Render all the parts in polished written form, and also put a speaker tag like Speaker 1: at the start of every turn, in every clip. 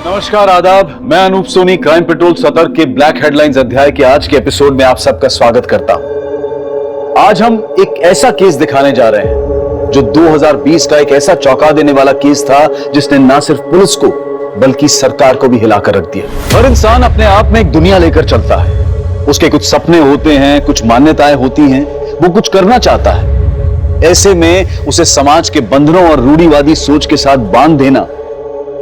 Speaker 1: नमस्कार, आदाब। मैं अनूप सोनी क्राइम पेट्रोल सतर्क के ब्लैक हेडलाइंस अध्याय के आज के एपिसोड में आप सबका स्वागत करता हूं। आज हम एक ऐसा केस दिखाने जा रहे हैं जो 2020 का एक ऐसा चौंका देने वाला केस था जिसने ना सिर्फ पुलिस को बल्कि सरकार को भी हिलाकर रख दिया। हर इंसान अपने आप में एक दुनिया लेकर चलता है। उसके कुछ सपने होते हैं, कुछ मान्यताएं होती हैं, वो कुछ करना चाहता है। ऐसे में उसे समाज के बंधनों और रूढ़िवादी सोच के साथ बांध देना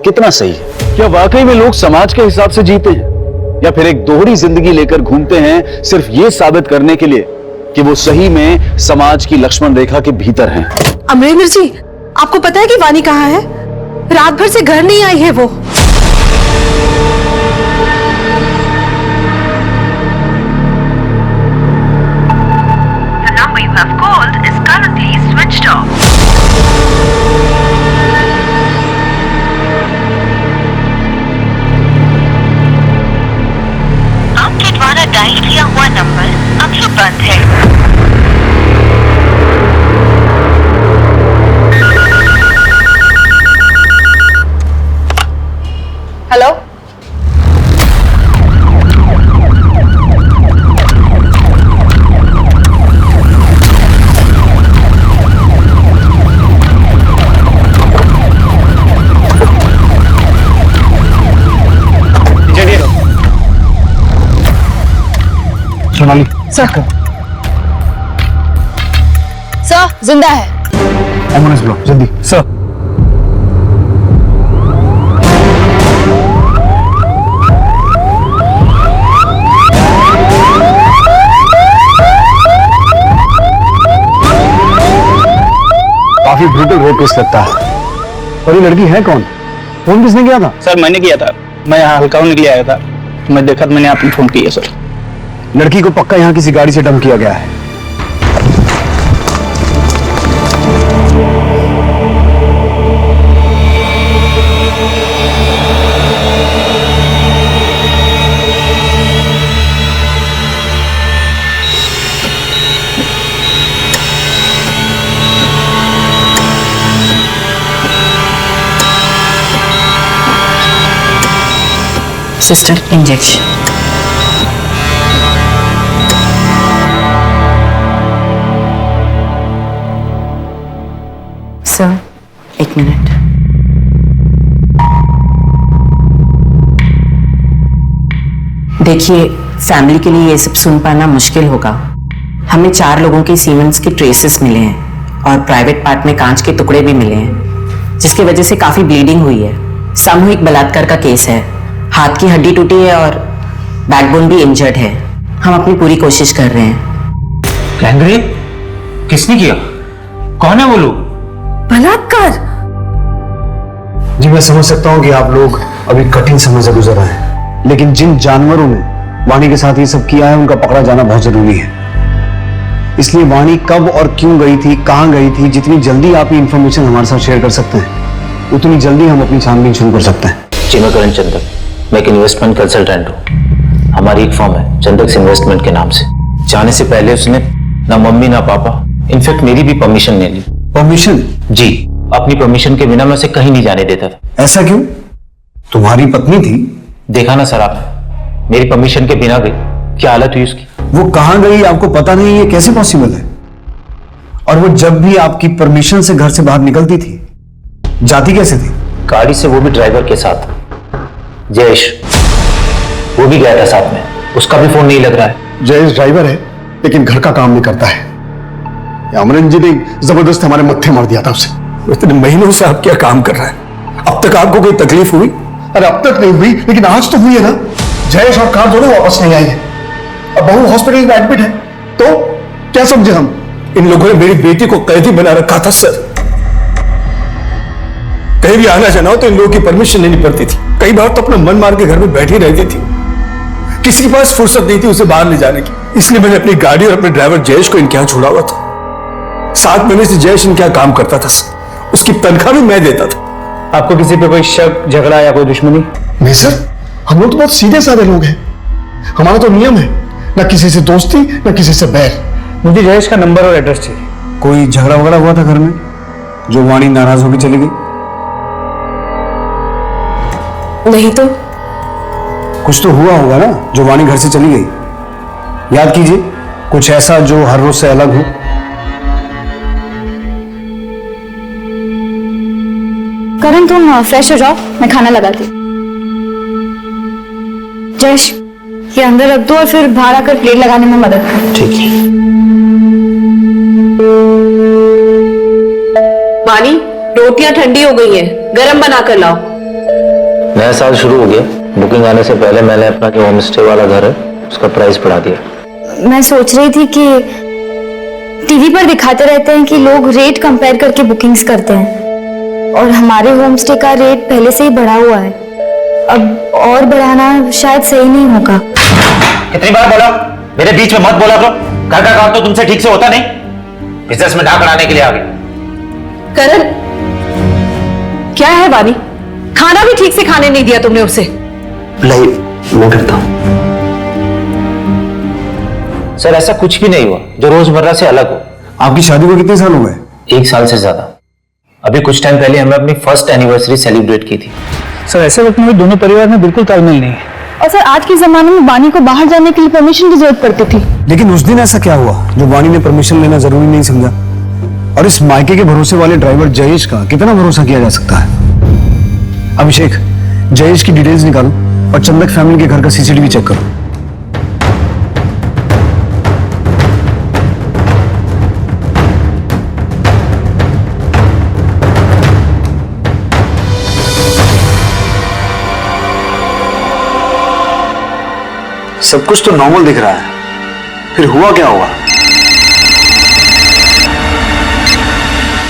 Speaker 1: कितना सही है? क्या वाकई में लोग समाज के हिसाब से जीते हैं या फिर एक दोहरी जिंदगी लेकर घूमते हैं सिर्फ यह साबित करने के लिए कि वो सही में समाज की लक्ष्मण रेखा के भीतर हैं?
Speaker 2: अमरेंद्र जी, आपको पता है कि वानी कहाँ है? रात भर से घर नहीं आई है वो।
Speaker 3: The number you have called is currently switched off. आपके द्वारा डायल किया हुआ नंबर अभी बंद है।
Speaker 2: हेलो,
Speaker 1: सोनाली
Speaker 2: सर जिंदा है।
Speaker 1: एम्बुलेंस बुलाओ जल्दी। सर, काफी ब्रूटल रेप केस लगता है। और ये लड़की है कौन? फोन किसने किया था?
Speaker 4: सर मैंने किया था। मैं यहाँ हल्का होने के लिए आया था, तो मैं देखा तो मैंने आपको फोन किया सर।
Speaker 1: लड़की को पक्का यहाँ किसी गाड़ी से डंप किया गया है।
Speaker 2: Sister, injection. सर, एक मिनट।
Speaker 5: देखिए, फैमिली के लिए ये सब सुन पाना मुश्किल होगा। हमें 4 लोगों के सीमेंट्स के ट्रेसेस मिले हैं और प्राइवेट पार्ट में कांच के टुकड़े भी मिले हैं, जिसकी वजह से काफी ब्लीडिंग हुई है। सामूहिक बलात्कार का केस है। हाथ की हड्डी टूटी है और बैकबोन भी इंजर्ड है। हम अपनी पूरी कोशिश कर रहे हैं।
Speaker 6: गैंगरेप? किसने किया? कौन है वो लोग?
Speaker 2: बलात्कार?
Speaker 1: जी, मैं समझ सकता हूँ कि आप लोग अभी कठिन समय से गुजर रहे हैं, लेकिन जिन जानवरों ने वाणी के साथ ये सब किया है उनका पकड़ा जाना बहुत जरूरी है। इसलिए वाणी कब और क्यों गई थी, कहाँ गई थी, जितनी जल्दी आप ये इंफॉर्मेशन हमारे साथ शेयर कर सकते हैं उतनी जल्दी हम अपनी छानबीन शुरू कर सकते हैं।
Speaker 6: जी, मैं करण चंदक, मैं एक इन्वेस्टमेंट कंसल्टेंट हूँ। हमारी एक फर्म है चंदक इन्वेस्टमेंट के नाम से। जाने से पहले उसने ना मम्मी ना पापा, इनफैक्ट मेरी भी परमिशन नहीं ली।
Speaker 1: परमिशन?
Speaker 6: जी, अपनी परमिशन के बिना मैं उसे कहीं नहीं जाने देता था।
Speaker 1: ऐसा क्यों? तुम्हारी पत्नी थी।
Speaker 6: देखा ना सर आपने, मेरी परमिशन के बिना गई, क्या हालत हुई उसकी।
Speaker 1: वो कहाँ गई आपको पता नहीं? ये कैसे पॉसिबल है? और वो जब भी आपकी परमिशन से घर से बाहर निकलती थी, जाती कैसे थी?
Speaker 6: गाड़ी से, वो भी ड्राइवर के साथ। जयेश, वो भी गया था साथ में, उसका भी फोन नहीं लग रहा है।
Speaker 1: जयेश ड्राइवर है लेकिन घर का काम नहीं करता है। अमरेंद्र जी ने जबरदस्त हमारे मत्थे मार दिया था उसे। इतने महीनों से आप क्या काम कर रहे हैं? अब तक आपको कोई तकलीफ हुई? अरे अब तक नहीं हुई, लेकिन आज तो हुई है ना। जयेश और कार दोनों वापस नहीं आई है। अब बहू हॉस्पिटल में एडमिट है, तो क्या समझे हम? इन लोगों ने मेरी बेटी को कैदी बना रखा था सर। कहीं भी आना जाना हो तो इन लोगों की परमिशन लेनी पड़ती थी। कई बार तो अपना मन मार के घर में बैठी रहती थी। किसी के पास फुर्सत नहीं थी उसे बाहर ले जाने की। इसलिए मैंने अपनी गाड़ी और अपने ड्राइवर जयेश को इनके यहां छोड़ा हुआ था। 7 महीने से जयेश इनके यहां काम करता था सर। उसकी तनख्वाह भी मैं देता था।
Speaker 4: आपको किसी पे कोई शक, झगड़ा या कोई दुश्मनी?
Speaker 1: नहीं सर, हम लोग तो बहुत सीधे साधे लोग हैं। हमारा तो नियम है, न किसी से दोस्ती न किसी से बैर।
Speaker 4: मुझे जयेश का नंबर और एड्रेस चाहिए।
Speaker 1: कोई झगड़ा वगड़ा हुआ था घर में जो वाणी नाराज होकर चली गई?
Speaker 2: नहीं तो
Speaker 7: कुछ तो हुआ होगा ना जो वाणी घर से चली गई। याद कीजिए कुछ ऐसा जो हर रोज से अलग हो।
Speaker 8: करण तुम फ्रेश हो जाओ, मैं खाना लगाती। जयेश ये अंदर रख दो और फिर बाहर आकर प्लेट लगाने में मदद कर।
Speaker 7: ठीक है।
Speaker 2: वानी, रोटियां ठंडी हो गई हैं, गरम बना कर लाओ।
Speaker 6: नया साल शुरू हो गया। बुकिंग आने से पहले मैंने अपना जो होम स्टे वाला घर है उसका प्राइस बढ़ा दिया।
Speaker 8: मैं सोच रही थी कि टीवी पर दिखाते रहते हैं कि लोग रेट कंपेयर करके बुकिंग्स करते हैं और हमारे होम स्टे का रेट पहले से ही बढ़ा हुआ है। अब और बढ़ाना शायद सही नहीं होगा।
Speaker 6: कितनी बार बोला मेरे बीच में मत बोला करो। घर का काम तो तुमसे ठीक से होता नहीं। बिजनेस में डाक अड़ाने के लिए आ गए।
Speaker 2: करण, क्या है वानी? खाना भी ठीक से खाने नहीं दिया तुमने उसे।
Speaker 7: नहीं, मैं करता हूं।
Speaker 6: सर ऐसा कुछ भी नहीं हुआ जो रोजमर्रा से अलग हो।
Speaker 7: आपकी शादी को कितने साल हो गए?
Speaker 6: 1 साल से ज्यादा। अभी कुछ टाइम पहले हमने अपनी फर्स्ट एनिवर्सरी सेलिब्रेट की थी।
Speaker 4: सर ऐसे वक्त में दोनों परिवार में बिल्कुल तालमेल नहीं है।
Speaker 8: और सर आज के जमाने में वानी को बाहर जाने के लिए परमिशन की जरूरत पड़ती थी।
Speaker 7: लेकिन उस दिन ऐसा क्या हुआ जो वाणी ने परमिशन लेना जरूरी नहीं समझा? और इस मायके के भरोसे वाले ड्राइवर जयेश का कितना भरोसा किया जा सकता है? अभिषेक, जयेश की डिटेल्स निकालो और चंदक फैमिली के घर का सीसीटीवी चेक करो। सब कुछ तो नॉर्मल दिख रहा है, फिर हुआ क्या होगा?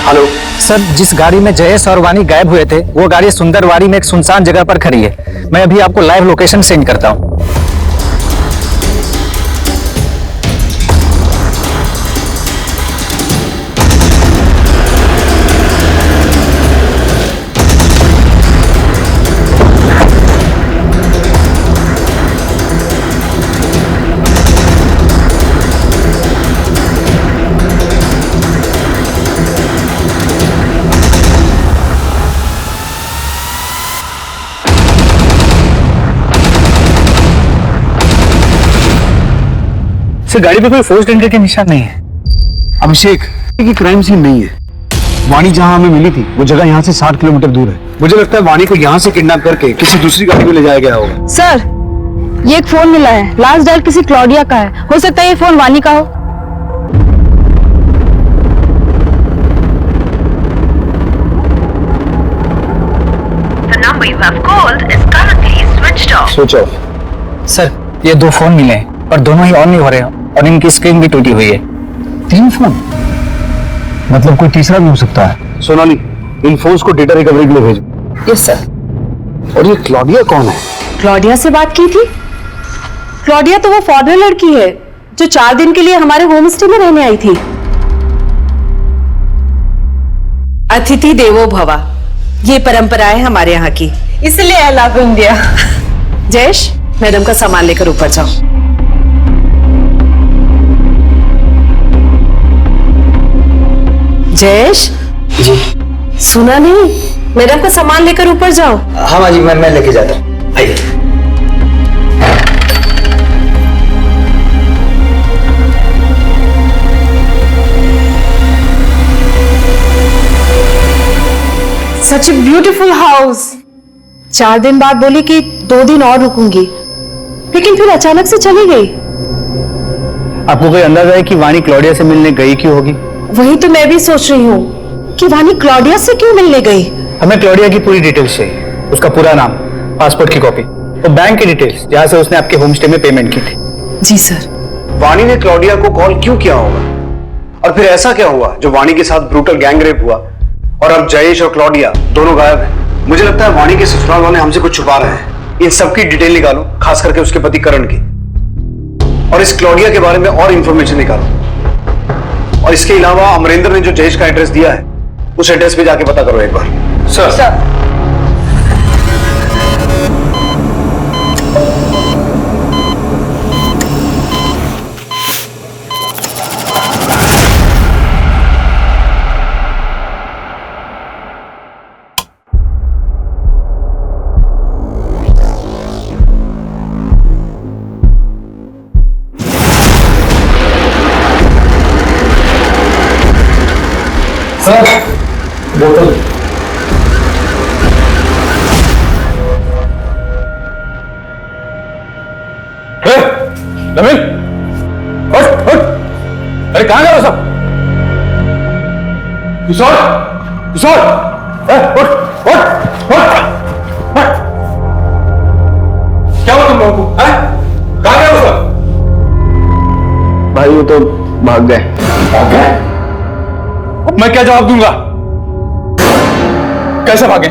Speaker 7: हेलो
Speaker 4: सर जिस गाड़ी में जयेश और वानी गायब हुए थे वो गाड़ी सुंदरवाड़ी में एक सुनसान जगह पर खड़ी है। मैं अभी आपको लाइव लोकेशन सेंड करता हूं। सर गाड़ी पे कोई फोर्स्ड एंट्री के निशान नहीं है।
Speaker 7: अभिषेक, ये क्राइम सीन नहीं है। वाणी जहां हमें मिली थी वो जगह यहाँ से 60 किलोमीटर दूर है। मुझे लगता है वाणी को यहाँ से किडनैप करके किसी दूसरी गाड़ी में ले जाया गया होगा।
Speaker 8: सर ये एक फोन मिला है, लास्ट डायल किसी क्लॉडिया का है। हो सकता है ये फोन वानी का हो।
Speaker 3: The number you have called is currently switched off.
Speaker 7: Switch off.
Speaker 4: Sir ये 2 फोन मिले हैं और दोनों ही ऑन नहीं हो रहे हैं और इनकी स्क्रीन भी टूटी हुई है।
Speaker 7: 3 फोन? मतलब कोई तीसरा भी हो सकता है। सोनाली, इन फोन्स को डेटा रिकवरी के लिए भेजो।
Speaker 2: Yes sir.
Speaker 7: और ये क्लॉडिया कौन है?
Speaker 2: क्लॉडिया से बात की थी? क्लॉडिया तो वो फॉरेनर लड़की है जो 4 दिन के लिए हमारे होम स्टे में रहने आई थी। अतिथि देवो भवा, ये परंपरा है हमारे यहाँ की, इसलिए I love India. Jayesh, madam का सामान लेकर ऊपर जाओ। जयेश
Speaker 7: जी।
Speaker 2: सुना नहीं? मैडम का सामान लेकर ऊपर जाओ।
Speaker 7: हाँ माँ जी, मैं लेके जाता हूँ। आइए।
Speaker 2: सच ए ब्यूटीफुल हाउस। 4 दिन बाद बोली कि 2 दिन और रुकूंगी, लेकिन फिर अचानक से चली गई।
Speaker 4: आपको कोई अंदाजा है कि वानी क्लॉडिया से मिलने गई क्यों होगी?
Speaker 2: वही तो मैं भी सोच रही हूँ कि वानी क्लॉडिया से क्यों मिलने गई।
Speaker 4: हमें क्लॉडिया की पूरी डिटेल्स चाहिए। उसका पूरा नाम, पासपोर्ट की कॉपी और बैंक की डिटेल्स जहां से उसने आपके होम स्टे में पेमेंट की थी।
Speaker 2: जी सर।
Speaker 7: वाणी ने क्लॉडिया को कॉल क्यों किया होगा? और फिर ऐसा क्या हुआ जो वाणी के साथ ब्रूटल गैंग रेप हुआ और अब जयेश और क्लॉडिया दोनों गायब हैं? मुझे लगता है वाणी के ससुराल वाले हमसे कुछ छुपा रहे हैं। इन सबकी डिटेल निकालो, खास करके उसके पति करण की, और इस क्लॉडिया के बारे में और इंफॉर्मेशन निकालो। और इसके अलावा अमरेंद्र ने जो जयेश का एड्रेस दिया है उस एड्रेस पे जाके पता करो एक बार। सर।
Speaker 1: बोतल। नवीन, उठ उठ। अरे कहां गए वो सब? किशोर, किशोर, उठ उठ उठ। क्या हुआ तुम लोगों को? कहां गए वो सब?
Speaker 7: भाई वो तो भाग गए।
Speaker 1: भाग गए? अब मैं क्या जवाब दूंगा? कैसे भागे?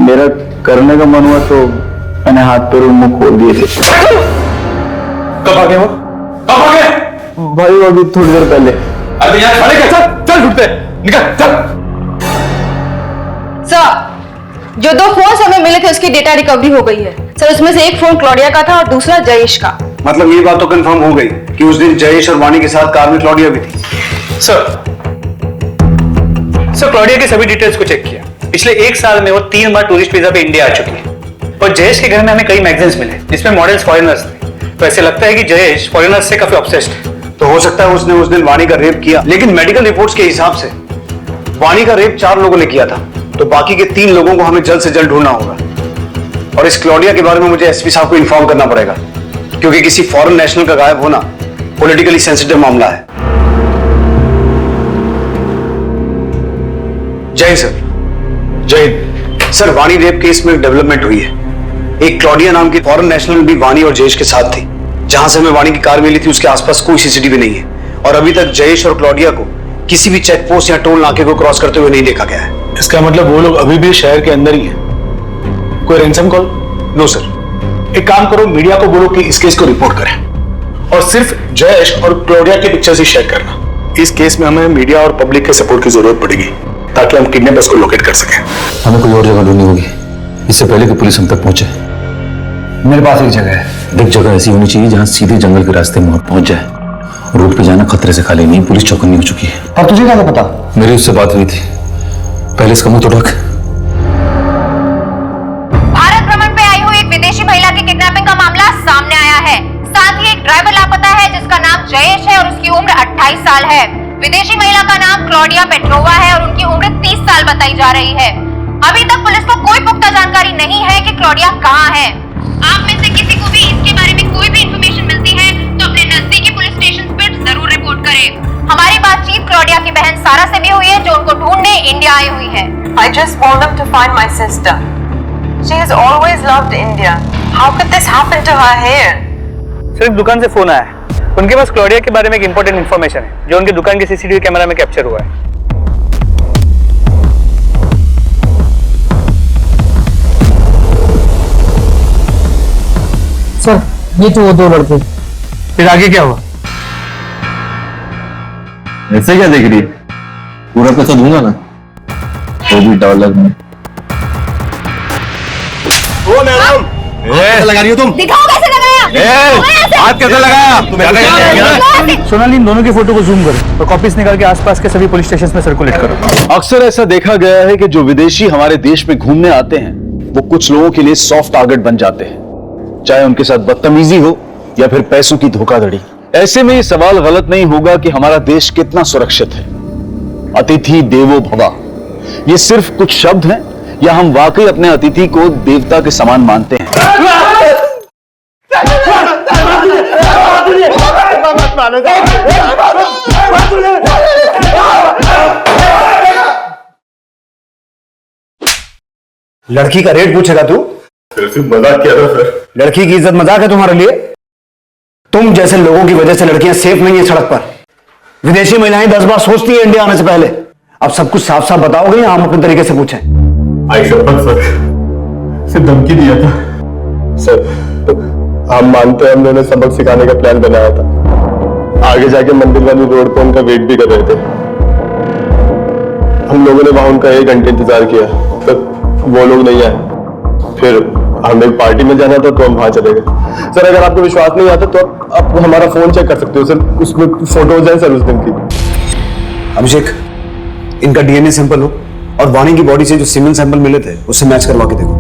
Speaker 7: मेरा करने का मन हुआ तो मैंने हाथ पैर और मुंह खोल दिए थे।
Speaker 1: कब भागे वो? कब भागे?
Speaker 7: भाई वो अभी थोड़ी देर पहले।
Speaker 1: अरे यार खड़े क्या? चल चल ढूंढते, निकल चल।
Speaker 2: सर, जो 2 फोन हमें मिले थे उसकी डेटा रिकवरी हो गई है सर। उसमें से एक फोन क्लॉडिया का था और दूसरा जयेश का।
Speaker 7: मतलब ये बात तो कंफर्म हो गई कि उस दिन जयेश और वाणी के साथ कार में क्लॉडिया भी थी।
Speaker 9: सर क्लॉडिया के सभी डिटेल्स को चेक किया। पिछले 1 साल में वो 3 बार टूरिस्ट वीजा पे इंडिया आ चुकी है। और जयेश के घर में हमें कई मैगजीन्स मिले जिसमें मॉडल्स फॉरेनर्स थे। तो ऐसे लगता है कि जयेश फॉरेनर्स से काफी ऑब्सेस्ड है।
Speaker 7: तो हो सकता है उसने उस दिन वाणी का रेप किया, लेकिन मेडिकल रिपोर्ट्स के हिसाब से वाणी का रेप 4 लोगों ने किया था। तो बाकी के 3 लोगों को हमें जल्द से जल्द ढूंढना होगा। और इस क्लॉडिया के बारे में मुझे एसपी साहब को इन्फॉर्म करना पड़ेगा, क्योंकि किसी फॉरेन नेशनल का गायब होना पॉलिटिकली सेंसिटिव मामला है। जय सर।
Speaker 1: जय
Speaker 7: सर, वाणी रेप केस में डेवलपमेंट हुई है। एक क्लॉडिया नाम की फॉरेन नेशनल भी वाणी और जयेश के साथ थी। जहां से हमें वाणी की कार मिली थी उसके आसपास कोई सीसीटीवी नहीं है और अभी तक जयेश और क्लॉडिया को किसी भी चेक पोस्ट या टोल नाके को क्रॉस करते हुए नहीं देखा गया है।
Speaker 1: इसका मतलब वो लोग अभी भी शहर के अंदर ही हैं। कोई रैंसम कॉल?
Speaker 7: No sir.
Speaker 1: एक काम करो, मीडिया को बोलो कि इस केस को रिपोर्ट करें और सिर्फ जयेश और क्लॉडिया की पिक्चर्स ही शेयर करना। इस केस में हमें मीडिया और पब्लिक के सपोर्ट की जरूरत पड़ेगी ताकि हम किडनैपर्स को लोकेट कर सकें।
Speaker 6: हमें कोई और जगह ढूंढनी होगी इससे पहले कि पुलिस हम तक पहुंचे।
Speaker 7: मेरे पास एक जगह है।
Speaker 6: एक जगह ऐसी होनी चाहिए जहां सीधे जंगल के रास्ते में पहुंच जाए। रोड पे जाना खतरे से खाली नहीं, पुलिस चौकन्नी हो चुकी है।
Speaker 7: और तुझे क्या पता?
Speaker 6: मेरी उससे बात हुई थी। पहले इसका मुंह तो ढक।
Speaker 3: भारत भ्रमण पे आई हुई एक विदेशी महिला की किडनैपिंग का मामला सामने आया है। साथ ही एक ड्राइवर लापता है जिसका नाम जयेश है और उसकी उम्र 28 साल है। विदेशी महिला का नाम क्लॉडिया पेट्रोवा है और उनकी उम्र 30 साल बताई जा रही है। अभी तक पुलिस को कोई पुख्ता जानकारी नहीं है कि क्लॉडिया कहाँ है। आप में से किसी को भी इसके बारे में कोई भी इंफॉर्मेशन मिलती है तो अपने नजदीकी पुलिस स्टेशन पर जरूर रिपोर्ट करें। हमारी बातचीत क्लॉडिया की बहन सारा से भी हुई है जो उनको ढूंढने इंडिया आई हुई है।
Speaker 2: I just want them to find my sister. She has always loved India. How could this happen to her here?
Speaker 9: सिर्फ दुकान से फोन आया है। उनके पास क्लॉडिया के बारे में एक इंपॉर्टेंट इन्फॉर्मेशन है जो उनकी दुकान के सीसीटीवी कैमरा में कैप्चर हुआ है।
Speaker 4: सर ये तो वो 2 लड़के।
Speaker 9: फिर आगे क्या हुआ?
Speaker 6: ऐसे क्या देख रही है? पूरा पैसा दूंगा ना, वो भी डॉलर में।
Speaker 1: ओ मैडम, लगा रही हो तुम?
Speaker 3: दिखाओ कैसे लगाया।
Speaker 1: हाथ कैसे लगाया?
Speaker 9: सोनाली, इन दोनों की फोटो को जूम करो और कॉपीज निकाल के आसपास के सभी पुलिस स्टेशन में सर्कुलेट करो।
Speaker 1: अक्सर ऐसा देखा गया है कि जो विदेशी हमारे देश में घूमने आते हैं वो कुछ लोगों के लिए सॉफ्ट टारगेट बन जाते हैं, चाहे उनके साथ बदतमीजी हो या फिर पैसों की धोखाधड़ी। ऐसे में ये सवाल गलत नहीं होगा कि हमारा देश कितना सुरक्षित है। अतिथि देवो भव, ये सिर्फ कुछ शब्द हैं या हम वाकई अपने अतिथि को देवता के समान मानते हैं?
Speaker 7: लड़की का रेट पूछेगा तू?
Speaker 1: मजाक किया था सर।
Speaker 7: लड़की की इज्जत मजाक है तुम्हारे लिए? तुम जैसे लोगों की वजह से लड़कियां सेफ नहीं है सड़क पर। विदेशी महिलाएं 10 बार सोचती है इंडिया आने से पहले। अब सब कुछ साफ साफ बताओगे या हम अपने तरीके से पूछें?
Speaker 1: आई शपथ सर, सिर्फ धमकी दिया था सर। हम मानते हैं हमने उन्हें सबक सिखाने का प्लान बनाया था। आगे जाके मंदिर वाली रोड पर उनका वेट भी कर रहे थे। हम लोगों ने वहां उनका 1 घंटे इंतजार किया, तब वो लोग नहीं आए। फिर हमें एक पार्टी में जाना था तो हम वहां चले गए। सर अगर आपको विश्वास नहीं आता तो आप हमारा फोन चेक कर सकते हो सर, उसमें फोटोज हैं सर उस दिन की।
Speaker 7: अभिषेक, इनका डीएनए सैंपल हो और वाणी की बॉडी से जो सीमेंट सैंपल मिले थे उससे मैच करवा के देखो।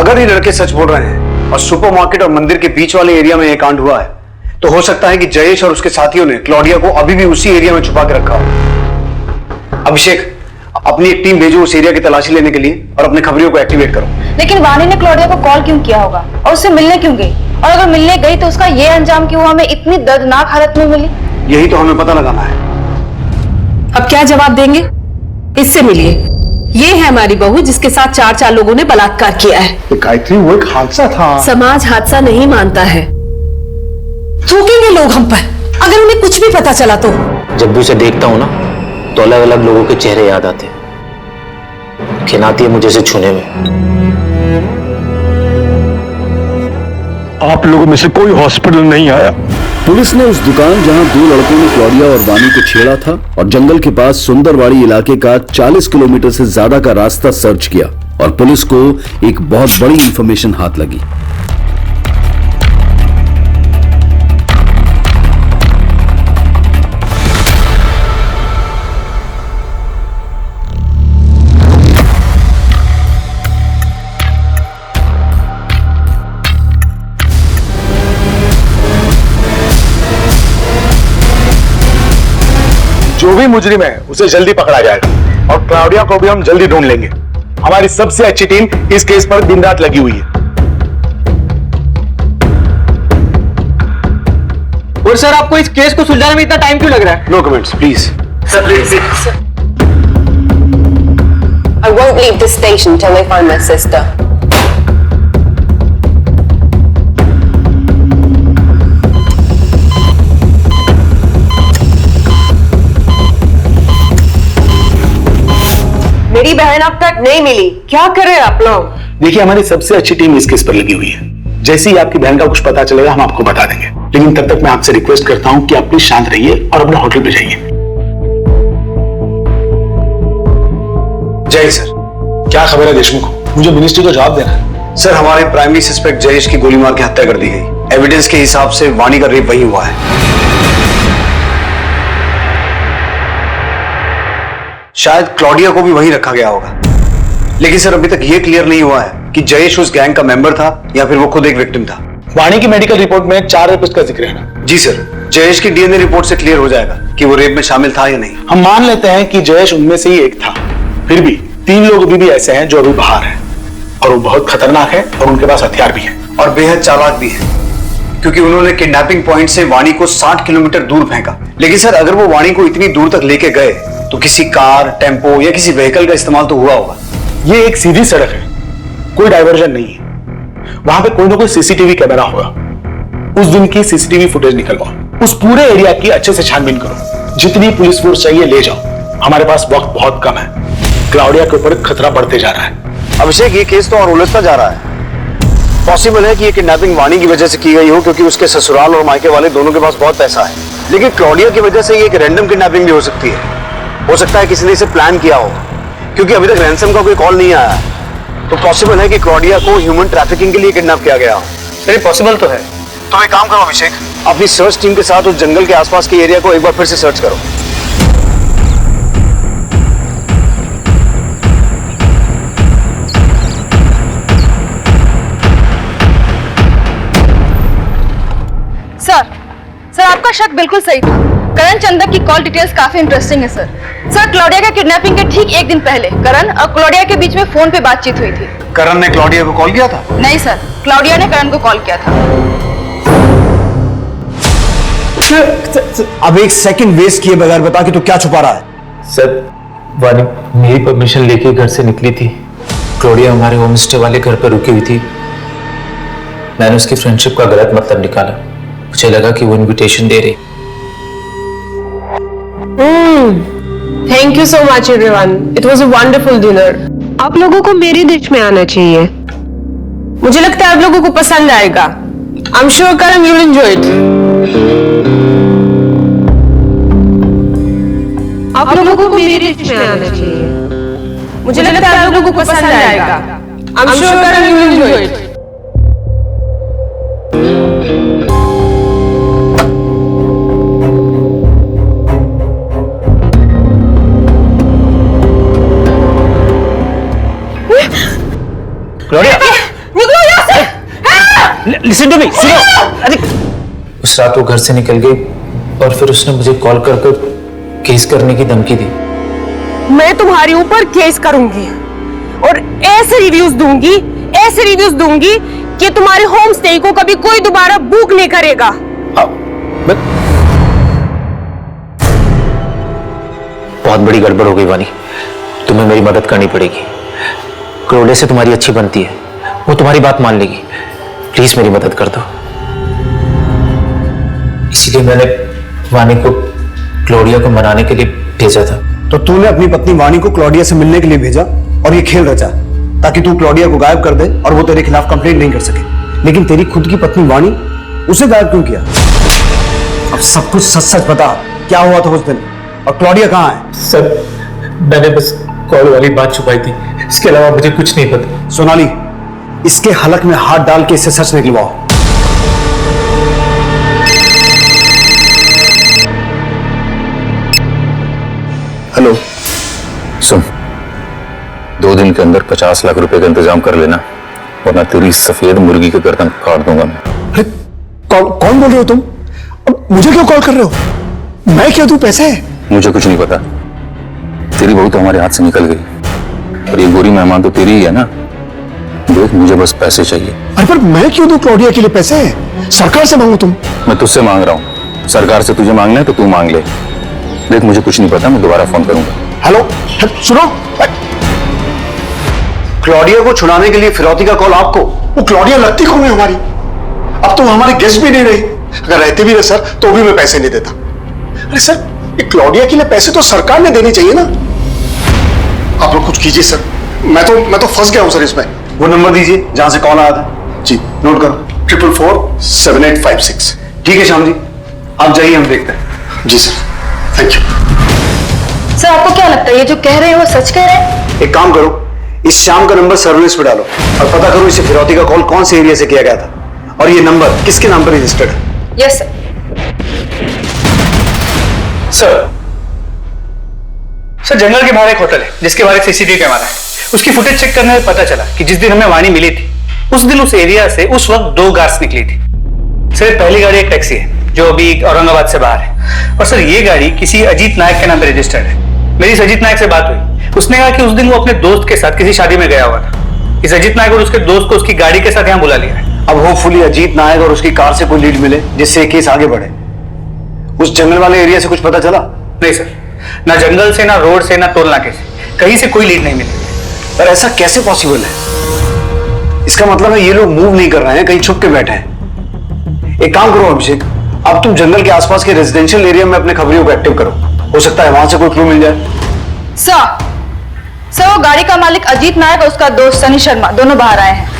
Speaker 7: अगर ये लड़के सच बोल रहे हैं और सुपरमार्केट और मंदिर के बीच वाले एरिया में ये कांड हुआ है तो हो सकता है कि जयेश और उसके साथियों ने क्लॉडिया को अभी भी उसी एरिया में छुपा के रखा हो। अभिषेक, अपनी एक टीम भेजो उस एरिया की तलाशी लेने के लिए और अपने खबरियों को एक्टिवेट करो।
Speaker 8: लेकिन वाणी ने क्लॉडिया को कॉल क्यों किया होगा और उससे मिलने क्यों गई? और अगर मिलने गई तो उसका ये अंजाम कि वो हमें इतनी दर्दनाक हालत में मिली?
Speaker 7: यही तो हमें पता लगाना है।
Speaker 2: अब क्या जवाब देंगे? इससे मिलिए। ये है हमारी बहू जिसके साथ चार लोगों ने बलात्कार किया है।
Speaker 7: गायत्री, वो एक हादसा था।
Speaker 2: समाज हादसा नहीं मानता है। थूकेंगे लोग हम पर अगर उन्हें कुछ भी पता चला तो।
Speaker 6: जब भी उसे देखता हूं ना तो अलग अलग लोगों के चेहरे याद आते हैं। खिनाती है मुझे इसे छूने में।
Speaker 10: आप लोगों में से कोई हॉस्पिटल नहीं आया?
Speaker 1: पुलिस ने उस दुकान जहां दो लड़कों ने क्लॉडिया और वानी को छेड़ा था और जंगल के पास सुंदरवाड़ी इलाके का 40 किलोमीटर से ज्यादा का रास्ता सर्च किया और पुलिस को एक बहुत बड़ी इंफॉर्मेशन हाथ लगी।
Speaker 10: जो भी मुजरिम है उसे जल्दी पकड़ा जाएगा और क्लाउडिया को भी हम जल्दी ढूंढ लेंगे। हमारी सबसे अच्छी टीम इस केस पर दिन रात लगी हुई है।
Speaker 9: और सर, आपको इस केस को सुलझाने में इतना टाइम क्यों लग रहा है?
Speaker 7: No comments please.
Speaker 9: Sir please.
Speaker 2: I won't leave this station till they find my sister. मेरी बहन अब तक नहीं मिली, क्या करें आप लोग?
Speaker 10: देखिए, हमारी सबसे अच्छी टीम इस केस पर लगी हुई है। जैसे ही आपकी बहन का कुछ पता चलेगा हम आपको बता देंगे, लेकिन तब तक मैं आपसे रिक्वेस्ट करता हूं कि आप प्लीज शांत रहिए और अपने होटल पे जाइए।
Speaker 7: जय सर।
Speaker 10: क्या खबर है देशमुख? मुझे मिनिस्ट्री को जवाब देना है।
Speaker 7: सर, हमारे प्राइमरी सस्पेक्ट जयेश की गोली मार के हत्या कर दी गई। एविडेंस के हिसाब से वाणी का रेप वही हुआ है। शायद क्लॉडिया को भी वहीं रखा गया होगा, लेकिन सर अभी तक यह क्लियर नहीं हुआ है कि जयेश उस गैंग का मेंबर था या फिर वो खुद एक विक्टिम था।
Speaker 10: वाणी की मेडिकल रिपोर्ट में 4 रेपिस्ट का जिक्र है ना?
Speaker 7: जी सर, जयेश की डीएनए रिपोर्ट से क्लियर हो जाएगा कि वो रेप में शामिल था या नहीं।
Speaker 10: हम मान लेते हैं कि जयेश उनमें से ही एक था, फिर भी 3 लोग अभी भी ऐसे हैं जो अभी बाहर हैं और वो बहुत खतरनाक है और उनके पास हथियार भी है
Speaker 7: और बेहद चालाक भी है, क्योंकि उन्होंने किडनैपिंग पॉइंट से वाणी को 60 किलोमीटर दूर फेंका। लेकिन सर, अगर वो वाणी को इतनी दूर तक लेके गए तो किसी कार, टेम्पो या किसी व्हीकल का इस्तेमाल तो हुआ होगा।
Speaker 10: ये एक सीधी सड़क है, कोई डाइवर्जन नहीं है। वहां पे कोई ना कोई सीसीटीवी कैमरा होगा। उस दिन की सीसीटीवी फुटेज निकलवाओ, उस पूरे एरिया की अच्छे से छानबीन करो। जितनी पुलिस फोर्स चाहिए ले जाओ, हमारे पास वक्त बहुत कम है। क्लाउडिया के ऊपर खतरा बढ़ते जा रहा है।
Speaker 7: अभिषेक, ये केस तो और उलझता जा रहा है। पॉसिबल है कि ये किडनैपिंग वाणी की वजह से की गई हो, क्योंकि उसके ससुराल और मायके वाले दोनों के पास बहुत पैसा है। लेकिन क्लॉडिया की वजह से ये एक रैंडम किडनैपिंग भी हो सकती है। हो सकता है किसी ने इसे प्लान किया हो, क्योंकि अभी तक रैंसम का कोई कॉल नहीं आया। तो पॉसिबल है कि क्लॉडिया को ह्यूमन ट्रैफिकिंग के लिए किडनैप किया गया हो।
Speaker 9: सर, पॉसिबल तो है।
Speaker 7: तो एक काम करो अभिषेक, अपनी सर्च टीम के साथ उस जंगल के आसपास के एरिया को एक बार फिर से सर्च करो।
Speaker 8: सर, आपका शक बिल्कुल सही था। करण चंदक की कॉल डिटेल्स काफी इंटरेस्टिंग है सर। क्लॉडिया के किडनैपिंग के ठीक 1 दिन पहले करण और क्लॉडिया के बीच में फोन पे बातचीत हुई थी।
Speaker 7: करण ने क्लॉडिया को कॉल किया था?
Speaker 8: नहीं सर, क्लॉडिया ने करण को कॉल किया था।
Speaker 7: अब एक सेकंड वेस्ट किए बगैर बता कि तू क्या छुपा रहा है?
Speaker 6: सर, वानी मेरी परमिशन लेके घर से निकली थी। क्लॉडिया हमारे होम स्टे वाले घर पर रुकी हुई थी। मैंने उसकी फ्रेंडशिप का गलत मतलब निकाला। मुझे लगा कि वो इनविटेशन दे रही।
Speaker 2: Thank you so much everyone, it was a wonderful dinner. आप लोगों को मेरी डिश में आना चाहिए। मुझे लगता है आप लोगों को पसंद आएगा। I am sure Karan you will enjoy it. आप लोगों को मेरी डिश में आना चाहिए। मुझे लगता है आप लोगों को पसंद आएगा। I am sure Karan you will enjoy it.
Speaker 6: निकलो यहाँ से। लिसन टू मी, सुनो। अरे उस रात वो घर से निकल गई और फिर उसने मुझे कॉल कर केस करने की धमकी दी।
Speaker 2: मैं तुम्हारे ऊपर केस करूंगी और ऐसे रिव्यूज दूंगी कि तुम्हारे होम स्टे को कभी कोई दोबारा बुक नहीं करेगा।
Speaker 6: बहुत बड़ी गड़बड़ हो गई वानी, तुम्हें मेरी मदद करनी पड़ेगी। क्लोडिया से तुम्हारी अच्छी बनती है, वो तुम्हारी बात मान लेगी। प्लीज मेरी मदद कर दो। इसीलिए मैंने वानी को क्लोडिया को मनाने के लिए भेजा था।
Speaker 7: तो तूने अपनी पत्नी वानी को क्लॉडिया से मिलने के लिए भेजा और ये खेल रचा ताकि तू क्लॉडिया को गायब कर दे और वो तेरे खिलाफ कंप्लेंट नहीं कर सके। लेकिन तेरी खुद की पत्नी वानी, उसे गायब क्यों किया? अब सब कुछ सच सच बता, क्या हुआ था उस दिन और क्लॉडिया कहाँ है?
Speaker 6: सर, मैंने बस कॉल वाली बात छुपाई थी, इसके अलावा मुझे कुछ नहीं पता।
Speaker 7: सोनाली, इसके हलक में हाथ डाल के इससे सच निकलवाओ।
Speaker 1: हेलो, सुन, 2 दिन के अंदर 50 लाख रुपए का इंतजाम कर लेना, वरना तेरी सफेद मुर्गी की गर्दन काट दूंगा मैं।
Speaker 10: अरे कौन बोल रहे हो तुम? अब मुझे क्यों कॉल कर रहे हो? मैं क्या दूं पैसे?
Speaker 1: मुझे कुछ नहीं पता, तेरी बहू तो हमारे हाथ से निकल गई और ये गोरी मेहमान तो तेरी ही है ना। देख, मुझे बस पैसे चाहिए।
Speaker 10: अरे पर मैं क्यों दूं क्लॉडिया के लिए पैसे? सरकार से मांगो तुम।
Speaker 1: मैं तुझसे मांग रहा हूँ, सरकार से तुझे मांगना है तो तू मांग ले। देख, मुझे कुछ नहीं पता, मैं दोबारा फोन करूंगा।
Speaker 10: हेलो, सुनो,
Speaker 7: क्लॉडिया को छुड़ाने के लिए फिरौती का कॉल आपको?
Speaker 10: वो क्लॉडिया लगती कौन है हमारी? अब तो हमारे गेस्ट भी नहीं रही। अगर रहते भी ना सर तो भी मैं पैसे नहीं देता। अरे सर, ये क्लॉडिया के लिए पैसे तो सरकार ने देने चाहिए ना। आप लोग कुछ कीजिए सर, मैं तो फंस गया हूं सर इसमें।
Speaker 7: वो नंबर दीजिए जहां से कॉल आया था।
Speaker 10: जी,
Speaker 7: नोट करो,
Speaker 10: 444-7856।
Speaker 7: ठीक है श्याम जी, आप जाइए, हम देखते हैं।
Speaker 10: जी सर, थैंक यू।
Speaker 8: सर आपको क्या लगता है ये जो कह रहे हैं वो सच कह रहे हैं?
Speaker 7: एक काम करो, इस श्याम का नंबर सर्विलेंस पे डालो और पता करो इसे फिरौती का कॉल कौन से एरिया से किया गया था और ये नंबर किसके नाम पर रजिस्टर्ड है।
Speaker 8: Yes sir.
Speaker 9: सर, जंगल के बाहर एक होटल है जिसके बाहर एक सीसीटीवी कैमरा है। उसकी फुटेज चेक करने में पता चला कि जिस दिन हमें वाणी मिली थी उस दिन उस एरिया से उस वक्त 2 कार्स निकली थी। सर, पहली गाड़ी एक टैक्सी है जो अभी औरंगाबाद से बाहर है, और सर ये गाड़ी किसी अजीत नायक के नाम पर रजिस्टर्ड है। मेरी इस अजीत नायक से बात हुई, उसने कहा कि उस दिन वो अपने दोस्त के साथ किसी शादी में गया हुआ था। इस अजीत नायक और उसके दोस्त को उसकी गाड़ी के साथ यहाँ बुला लिया है।
Speaker 7: अब होपफुली अजीत नायक और उसकी कार से कोई लीड मिले जिससे ये केस आगे बढ़े। उस जंगल वाले एरिया से कुछ पता चला?
Speaker 9: नहीं सर, ना जंगल से, ना रोड से, ना टोल नाके से, कहीं से कोई लीड नहीं मिली।
Speaker 7: पर ऐसा कैसे पॉसिबल है? इसका मतलब है ये लोग मूव नहीं कर रहे हैं, कहीं छुप के बैठे हैं। एक काम करो अभिषेक, अब तुम जंगल के आसपास के रेजिडेंशियल एरिया में अपने खबरियों को एक्टिव करो, हो सकता है वहां से कोई क्लू मिल जाए।
Speaker 8: सर वो गाड़ी का मालिक अजीत नायक और उसका दोस्त सनी शर्मा दोनों बाहर आए हैं।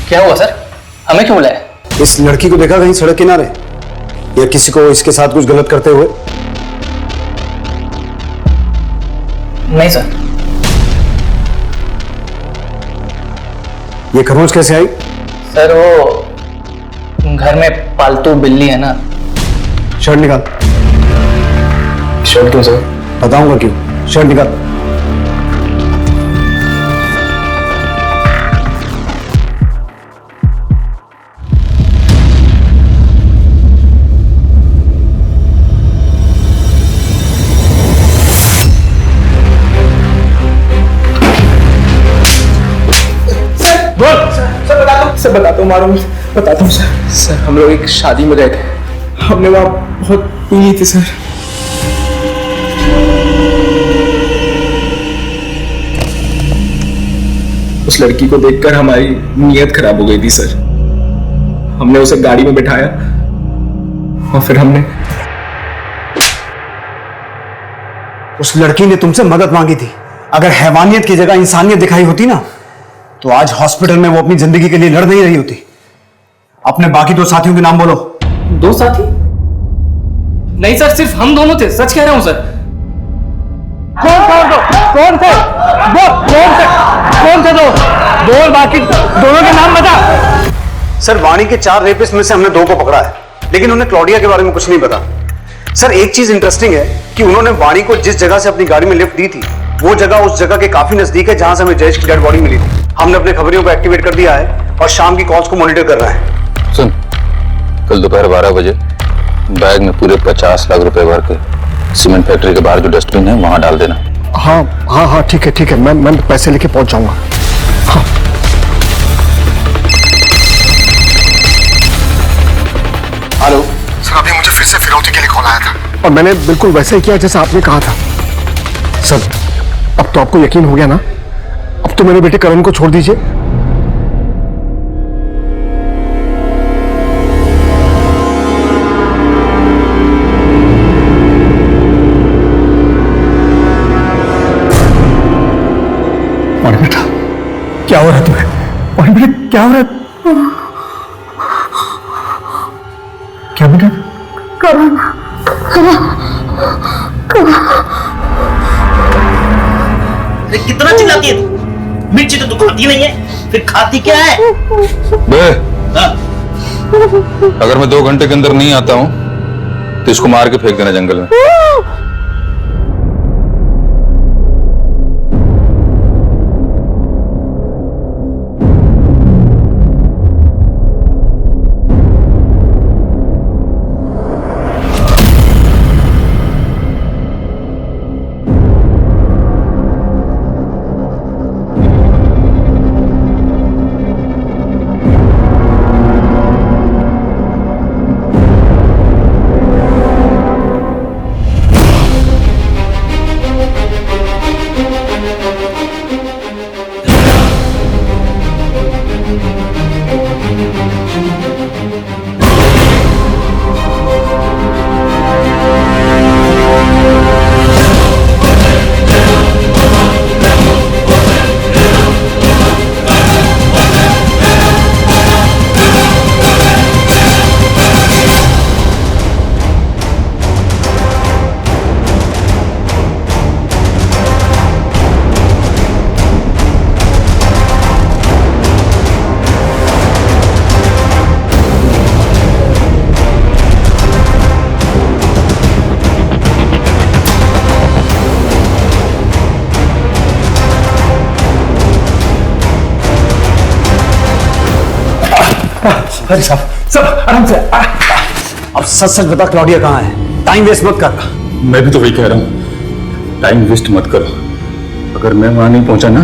Speaker 9: क्या हुआ सर, हमें क्यों बुलाया?
Speaker 7: इस लड़की को देखा कहीं सड़क किनारे या किसी को इसके साथ कुछ गलत करते हुए?
Speaker 9: नहीं सर।
Speaker 7: ये खरोंच कैसे आई?
Speaker 9: सर, वो घर में पालतू बिल्ली है ना।
Speaker 7: शर्ट निकाल।
Speaker 9: शर्ट क्यों सर?
Speaker 7: बताऊंगा क्यों, शर्ट निकाल।
Speaker 10: सर बताता हूँ, मारूंगी, बताता हूँ सर। सर, हम लोग एक शादी में गए थे, हमने वहां बहुत पी ली थी सर। उस लड़की को देखकर हमारी नीयत खराब हो गई थी सर। हमने उसे गाड़ी में बिठाया और फिर हमने
Speaker 7: उस लड़की ने तुमसे मदद मांगी थी। अगर हैवानियत की जगह इंसानियत दिखाई होती ना तो आज हॉस्पिटल में वो अपनी जिंदगी के लिए लड़ नहीं रही होती। अपने बाकी 2 साथियों के नाम बोलो।
Speaker 11: 2 साथी? नहीं सर, सिर्फ हम दोनों थे, सच कह रहा हूं सर।
Speaker 9: कौन थे दो? बोल, बाकी दोनों के नाम बता।
Speaker 7: सर, वाणी के 4 रेपिस्ट में से हमने 2 को पकड़ा है, लेकिन उन्हें क्लॉडिया के बारे में कुछ नहीं पता। सर, एक चीज इंटरेस्टिंग है कि उन्होंने वाणी को जिस जगह से अपनी गाड़ी में लिफ्ट दी थी वो जगह उस जगह के काफी नजदीक है जहां से हमें जयेश की डेड बॉडी मिली थी। हमने अपने खबरियों को एक्टिवेट कर दिया है और शाम की कॉल्स को मॉनिटर कर रहे हैं।
Speaker 1: सुन, कल दोपहर 12 बजे
Speaker 6: बैग में पूरे 50 लाख रुपए भर के सीमेंट फैक्ट्री के बाहर जो डस्टबिन है वहां डाल देना।
Speaker 10: हाँ हाँ हाँ ठीक है मैं पैसे लेके पहुंच जाऊंगा। हाँ।
Speaker 7: हेलो
Speaker 10: सर, अभी मुझे फिर से फिरौती के लिए कॉल आया था और मैंने बिल्कुल वैसे ही किया जैसा आपने कहा था। सर, अब तो आपको यकीन हो गया ना? अब तो मेरे बेटे करण को छोड़ दीजिए। और बेटा क्या हो रहा है तुम्हें? और बेटा क्या हो रहा है? क्या बेटा?
Speaker 8: करण
Speaker 11: कितना चिल्लाती है तू? मिर्ची तो तू खाती नहीं है, फिर खाती क्या है?
Speaker 6: बे,
Speaker 11: हाँ?
Speaker 6: अगर मैं 2 घंटे के अंदर नहीं आता हूं तो इसको मार के फेंक देना जंगल में।
Speaker 7: अरे सब आराम से। अब सच सच बता, क्लॉडिया कहाँ है? टाइम वेस्ट मत कर।
Speaker 6: मैं भी तो वही कह रहा हूं, टाइम वेस्ट मत करो। अगर मैं वहां नहीं पहुंचा ना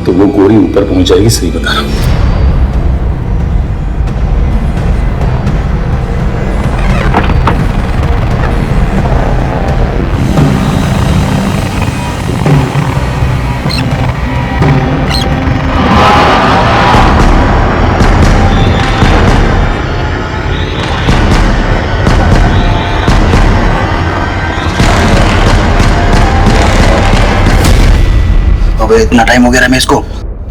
Speaker 6: तो वो गोरी ऊपर पहुंच जाएगी, सही बता रहा हूं।
Speaker 7: इतना टाइम हो गया रमेश को,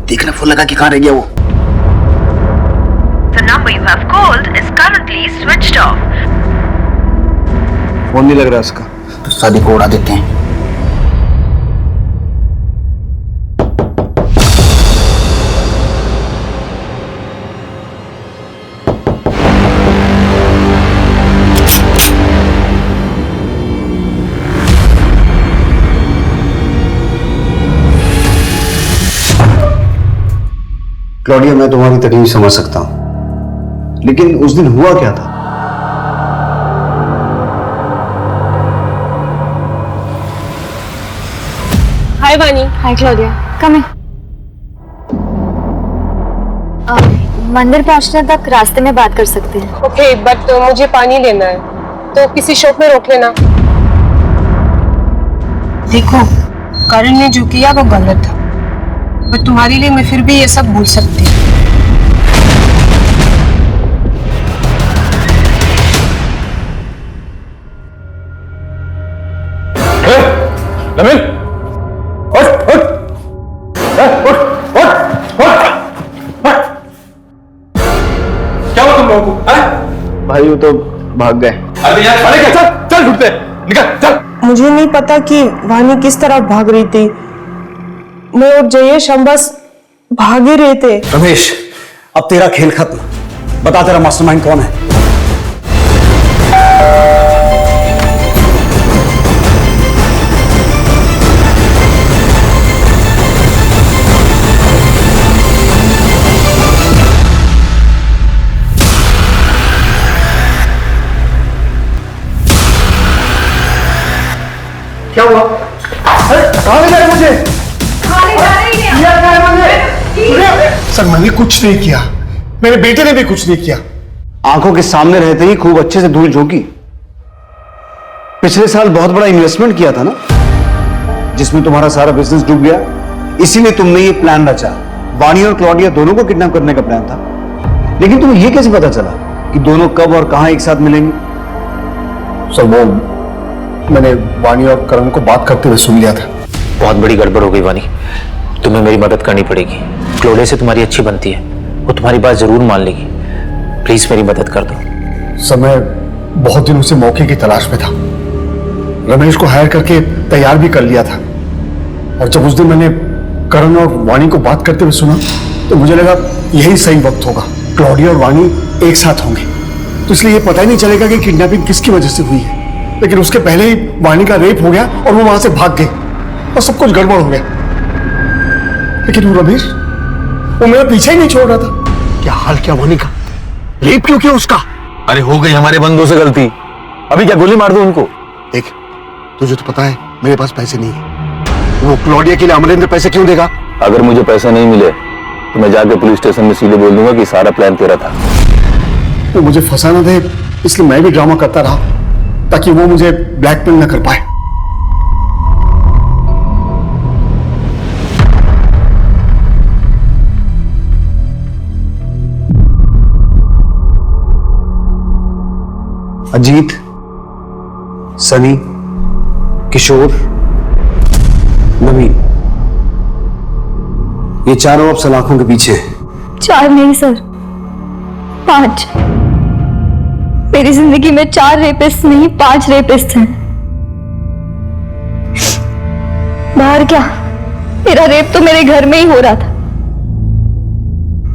Speaker 7: देखना फोन लगा कि कहाँ रह गया वो।
Speaker 12: The number you have called is currently switched off.
Speaker 7: Phone नहीं लग रहा उसका, तो शादी को उड़ा देते हैं। क्लॉडिया, मैं तुम्हारी तकलीफ समझ सकता हूं, लेकिन उस दिन हुआ क्या था?
Speaker 2: हाय वानी।
Speaker 8: हाय क्लॉडिया, कम इन। मंदिर पहुंचने तक रास्ते में बात कर सकते हैं।
Speaker 2: ओके, बट मुझे पानी लेना है, तो किसी शॉप में रोक लेना। देखो, करण ने जो किया वो गलत था, बट तुम्हारे लिए मैं फिर भी ये सब भूल सकती हूँ।
Speaker 6: नमिल, उठ, उठ, उठ, क्या हुआ तुम लोगों को?
Speaker 7: भाई वो तो भाग गए।
Speaker 6: अरे यार, अरे क्या, चल चल ढूंढते, निकल चल।
Speaker 2: मुझे नहीं पता कि वानी किस तरफ भाग रही थी। मैं और जयेश हम बस भाग ही रहे थे।
Speaker 7: रमेश, अब तेरा खेल खत्म। बता तेरा मास्टरमाइंड कौन है?
Speaker 10: कहाँ ले जाए मुझे? सर मैंने कुछ नहीं किया, मेरे बेटे ने भी कुछ नहीं किया।
Speaker 7: आंखों के सामने रहते ही खूब अच्छे से धूल झोंकी। पिछले साल बहुत बड़ा इन्वेस्टमेंट किया था ना, जिसमें तुम्हारा सारा बिजनेस डूब गया। इसीलिए तुमने ये प्लान रचा। वाणी और क्लॉडिया दोनों को किडनैप करने का प्लान था। लेकिन तुम्हें यह कैसे पता चला कि दोनों कब और कहां एक साथ मिलेंगे?
Speaker 10: सर वो मैंने वाणी और करण को बात करते हुए सुन लिया था।
Speaker 6: बहुत बड़ी गड़बड़ हो गई वानी, तुम्हें मेरी मदद करनी पड़ेगी। क्लोडिया से तुम्हारी अच्छी बनती है, वो तुम्हारी बात जरूर मान लेगी। प्लीज मेरी मदद कर दो।
Speaker 10: सर मैं बहुत दिनों से मौके की तलाश में था। रमेश को हायर करके तैयार भी कर लिया था, और जब उस दिन मैंने करण और वाणी को बात करते हुए सुना तो मुझे लगा यही सही वक्त होगा। क्लॉडिया और वाणी एक साथ होंगे तो इसलिए ये पता ही नहीं चलेगा कि किडनैपिंग किसकी वजह से हुई है। लेकिन उसके पहले ही वाणी का रेप हो गया और वो वहां से भाग गई और सब कुछ गड़बड़ हो गया। लेकिन वो रमेश, वो मेरा पीछे ही नहीं छोड़ रहा था। क्या हाल क्या वाणी का? रेप क्यों किया उसका?
Speaker 1: अरे हो गई हमारे बंदों से गलती, अभी क्या गोली मार दूं उनको?
Speaker 10: देख, तुझे तो पता है मेरे पास पैसे नहीं है। वो क्लॉडिया के लिए अमरेंद्र पैसे क्यों देगा?
Speaker 1: अगर मुझे पैसा नहीं मिले तो मैं जाके पुलिस स्टेशन में सीधे बोल दूंगा कि सारा प्लान तेरा था।
Speaker 10: वो मुझे फंसा ना दे, इसलिए मैं भी ड्रामा करता रहा ताकि वो मुझे ब्लैकमेल ना कर पाए।
Speaker 7: अजीत, सनी, किशोर, नवीन, ये चारों अब सलाखों के पीछे हैं।
Speaker 8: 4 नहीं सर, 5। मेरी जिंदगी में 4 रेपिस्ट नहीं 5 रेपिस्ट हैं। बाहर क्या, मेरा रेप तो मेरे घर में ही हो रहा था।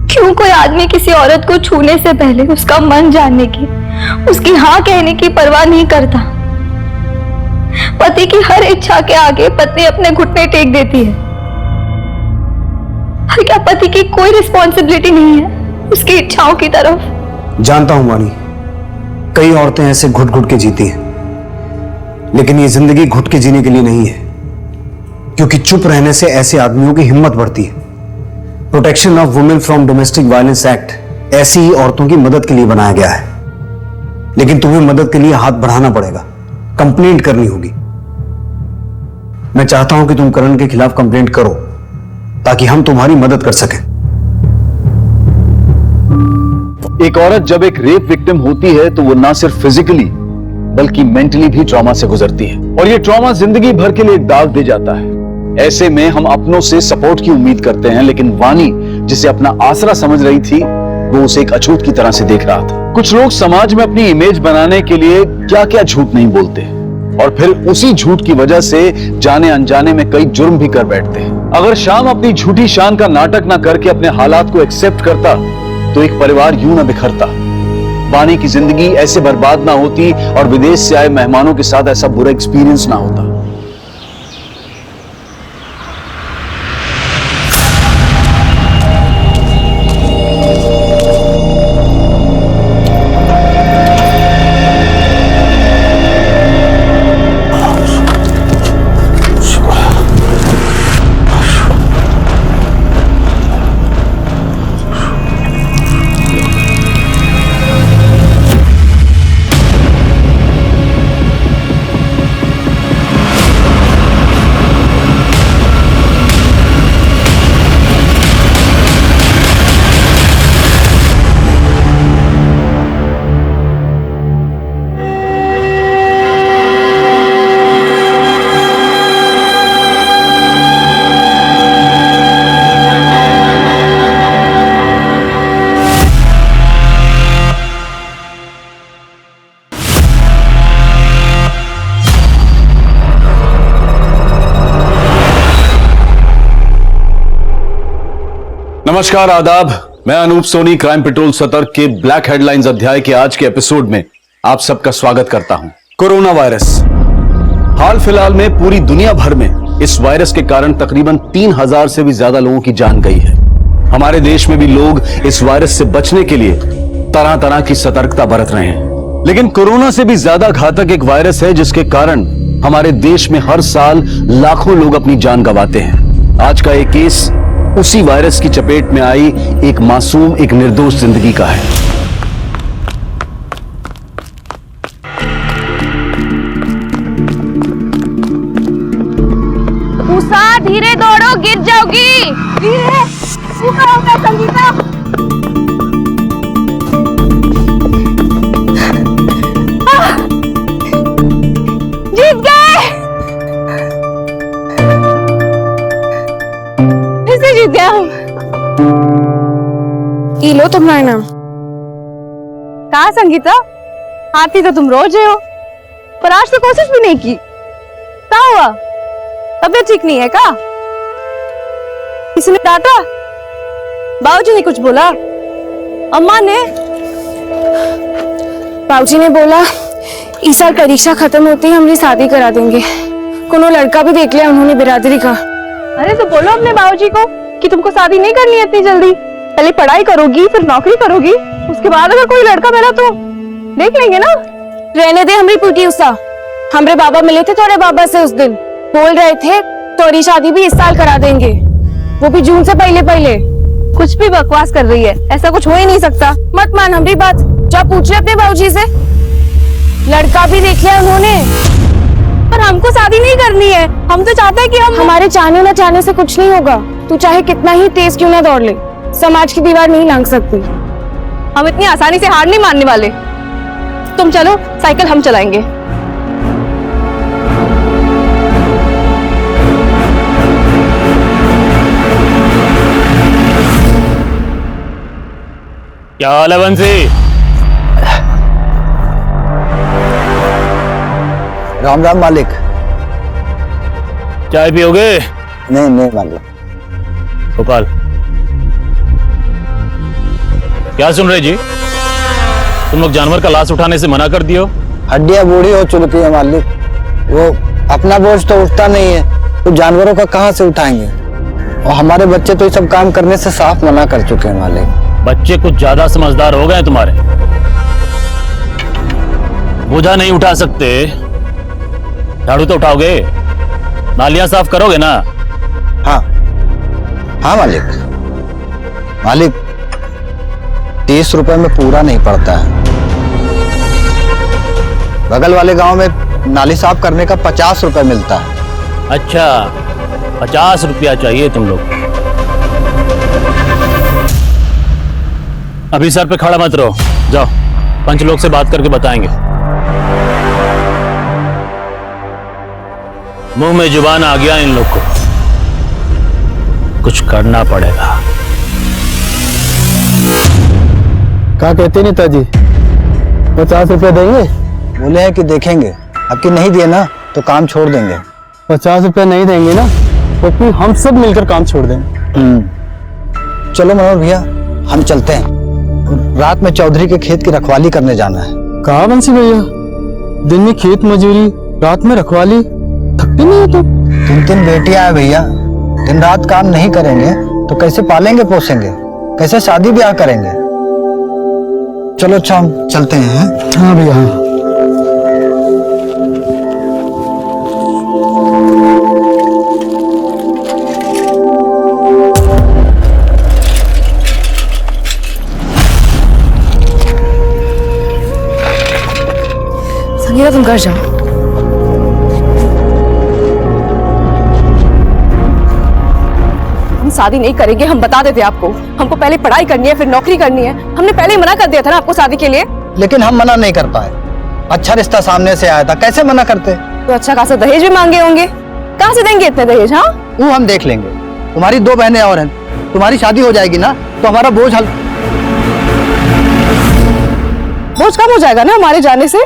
Speaker 8: क्यों कोई आदमी किसी औरत को छूने से पहले उसका मन जानने की, उसकी हाँ कहने की परवाह नहीं करता? पति की हर इच्छा के आगे पत्नी अपने घुटने टेक देती है। और क्या पति की कोई रिस्पॉन्सिबिलिटी नहीं है उसकी इच्छाओं की तरफ?
Speaker 7: जानता हूं वाणी, कई औरतें ऐसे घुट घुट के जीती हैं, लेकिन ये जिंदगी घुट के जीने के लिए नहीं है, क्योंकि चुप रहने से ऐसे आदमियों की हिम्मत बढ़ती है। Protection of women from domestic violence act ऐसी ही औरतों की मदद के लिए बनाया गया है। लेकिन तुम्हें मदद के लिए हाथ बढ़ाना पड़ेगा, कंप्लेंट करनी होगी। मैं चाहता हूं कि तुम करण के खिलाफ कंप्लेंट करो ताकि हम तुम्हारी मदद कर सकें। एक औरत जब एक रेप विक्टिम होती है तो वो ना सिर्फ फिजिकली बल्कि मेंटली भी ट्रॉमा से गुजरती है, और ये ट्रॉमा जिंदगी भर के लिए एक दाग दे जाता है। ऐसे में हम अपनों से सपोर्ट की उम्मीद करते हैं, लेकिन वाणी जिसे अपना आसरा समझ रही थी वो उसे एक अछूत की तरह से देख रहा था। कुछ लोग समाज में अपनी इमेज बनाने के लिए क्या क्या झूठ नहीं बोलते, और फिर उसी झूठ की वजह से जाने अनजाने में कई जुर्म भी कर बैठते हैं। अगर श्याम अपनी झूठी शान का नाटक ना करके अपने हालात को एक्सेप्ट करता तो एक परिवार यूं ना बिखरता, वाणी की जिंदगी ऐसे बर्बाद ना होती, और विदेश से आए मेहमानों के साथ ऐसा बुरा एक्सपीरियंस ना होता। नमस्कार, आदाब। मैं अनूप सोनी क्राइम पेट्रोल सतर्क के ब्लैक हेडलाइंस अध्याय के आज के एपिसोड में आप सबका स्वागत करता हूं। Corona virus. हाल फिलहाल में पूरी दुनिया भर में इस वायरस के कारण तकरीबन 3000 से भी ज्यादा लोगों की जान गई है। हमारे देश में भी लोग इस वायरस से बचने के लिए तरह तरह की सतर्कता बरत रहे हैं, लेकिन कोरोना से भी ज्यादा घातक एक वायरस है जिसके कारण
Speaker 1: हमारे देश में हर साल लाखों लोग अपनी जान गंवाते हैं। आज का एक केस उसी वायरस की चपेट में आई एक मासूम, एक निर्दोष जिंदगी का है।
Speaker 2: उषा, धीरे दौड़ो, गिर जाओगी। धीरे। ऊपर होगा संगीता। जीत गए। फिर जीत गया हम। ये लो तुम्हारा नाम। कहा संगीता, आती तो तुम रोज हो, पर आज तो कोशिश भी नहीं की। क्या हुआ? तबीयत ठीक नहीं है क्या? किसी ने डांटा? बाबूजी ने कुछ बोला? अम्मा ने?
Speaker 8: बाबूजी ने बोला इस साल परीक्षा खत्म होते ही हमारी शादी करा देंगे। कोनो लड़का भी देख लिया उन्होंने बिरादरी का।
Speaker 2: अरे तो बोलो अपने बाबूजी को कि तुमको शादी नहीं करनी है इतनी जल्दी। पहले पढ़ाई करोगी, फिर नौकरी करोगी, उसके बाद अगर कोई लड़का मिला तो देख लेंगे ना।
Speaker 8: रहने दे हमारी पुटी उषा। हमारे बाबा मिले थे थोड़े बाबा से उस दिन, बोल रहे थे तोरी शादी भी इस साल करा देंगे, वो भी जून से पहले पहले।
Speaker 2: कुछ भी बकवास कर रही है, ऐसा कुछ हो ही नहीं सकता।
Speaker 8: मत मान हमारी बात, जा पूछ ले अपने बाबूजी से। लड़का भी देख लिया उन्होंने।
Speaker 2: पर हमको शादी नहीं करनी है, हम तो चाहते हैं कि हम।
Speaker 8: हमारे चाहने न चाहने से कुछ नहीं होगा। तू चाहे कितना ही तेज क्यों ना दौड़ ले, समाज की दीवार नहीं लांघ सकती।
Speaker 2: हम इतनी आसानी से हार नहीं मानने वाले। तुम चलो, साइकिल हम चलाएंगे।
Speaker 13: क्या हाल है बंसी?
Speaker 14: राम राम मालिक।
Speaker 13: चाय पियोगे?
Speaker 14: नहीं नहीं मालिक।
Speaker 13: गोपाल, क्या सुन रहे जी? तुम लोग जानवर का लाश उठाने से मना कर दियो।
Speaker 14: हड्डियां बूढ़ी हो चुकी है मालिक, वो अपना बोझ तो उठता नहीं है, तो जानवरों का कहाँ से उठाएंगे? और हमारे बच्चे तो ये सब काम करने से साफ मना कर चुके हैं मालिक।
Speaker 13: बच्चे कुछ ज्यादा समझदार हो गए तुम्हारे। बोझा नहीं उठा सकते, झाड़ू तो उठाओगे, नालियां साफ करोगे ना?
Speaker 14: हाँ हाँ मालिक। मालिक 30 रुपए में पूरा नहीं पड़ता है। बगल वाले गांव में नाली साफ करने का 50 रुपए मिलता है।
Speaker 13: अच्छा, 50 रुपया चाहिए तुम लोग। अभी सर पे खड़ा मत रहो, जाओ पंच लोग से बात करके बताएंगे। मुंह में जुबान आ गया इन लोग को, कुछ करना पड़ेगा।
Speaker 14: क्या कहते नेताजी, 50 रुपए देंगे? बोले हैं कि देखेंगे, अब कि नहीं दिए ना तो काम छोड़ देंगे।
Speaker 15: 50 रुपए नहीं देंगे ना तो फिर हम सब मिलकर काम छोड़ देंगे।
Speaker 14: चलो मनोहर भैया, हम चलते हैं। रात में चौधरी के खेत की रखवाली करने जाना है।
Speaker 15: कहा बंसी भैया, दिन में खेत मजूरी, रात में रखवाली, थकते नहीं हो तुम?
Speaker 14: 3 बेटियां हैं भैया, दिन रात काम नहीं करेंगे तो कैसे पालेंगे पोसेंगे, कैसे शादी ब्याह करेंगे? चलो अच्छा हम चलते हैं।
Speaker 15: हाँ भैया हाँ।
Speaker 8: संगीता तुम घर जाओ।
Speaker 2: हम शादी नहीं करेंगे, हम बता देते आपको। हमको पहले पढ़ाई करनी है, फिर नौकरी करनी है। हमने पहले ही मना कर दिया था ना आपको शादी के लिए।
Speaker 14: लेकिन हम मना नहीं कर पाए, अच्छा रिश्ता सामने से आया था, कैसे मना करते?
Speaker 2: तो अच्छा खासा दहेज भी मांगे होंगे, कहाँ से देंगे इतने दहेज? हाँ
Speaker 14: वो हम देख लेंगे। तुम्हारी 2 बहनें और हैं, तुम्हारी शादी हो जाएगी ना तो हमारा बोझ
Speaker 2: बोझ कम हो जाएगा ना हमारे जाने से।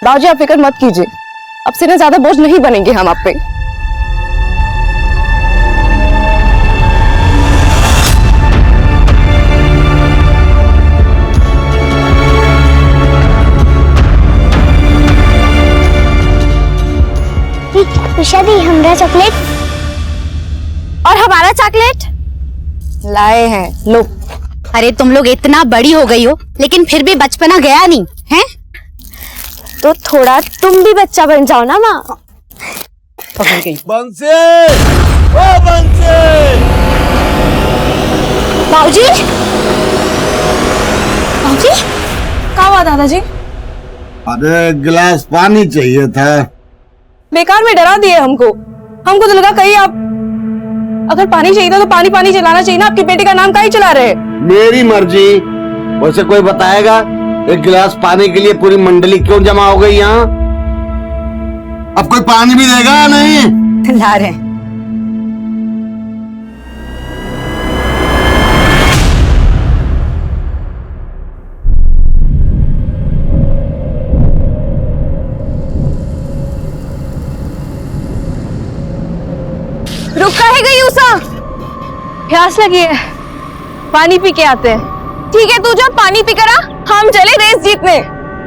Speaker 2: बाबूजी आप फिक्र मत कीजिए, अब से ना ज्यादा बोझ नहीं बनेंगे हम आप पे।
Speaker 8: उषा दी हमारा चॉकलेट।
Speaker 16: और हमारा चॉकलेट
Speaker 2: लाए हैं, लो।
Speaker 16: अरे तुम लोग इतना बड़ी हो गई हो लेकिन फिर भी बचपना गया नहीं है? तो थोड़ा तुम भी बच्चा बन जाओ ना माँ।
Speaker 14: बंसी, ओ बंसी।
Speaker 16: बाबूजी, बाबूजी,
Speaker 2: क्या हुआ दादाजी?
Speaker 14: अरे गिलास पानी चाहिए था।
Speaker 2: बेकार में डरा दिए हमको तो लगा कहीं आप अगर पानी चाहिए था तो पानी पानी चलाना चाहिए ना। आपकी बेटी का नाम काहे चला रहे?
Speaker 14: मेरी मर्जी। वैसे कोई बताएगा एक गिलास पानी के लिए पूरी मंडली क्यों जमा हो गई यहाँ? अब कोई पानी भी देगा या नहीं?
Speaker 2: ला रहे। रुक काहे गई उषा? प्यास लगी है, पानी पी के आते हैं। ठीक है, तू जा पानी पी कर आ, हम चले रेस जीतने।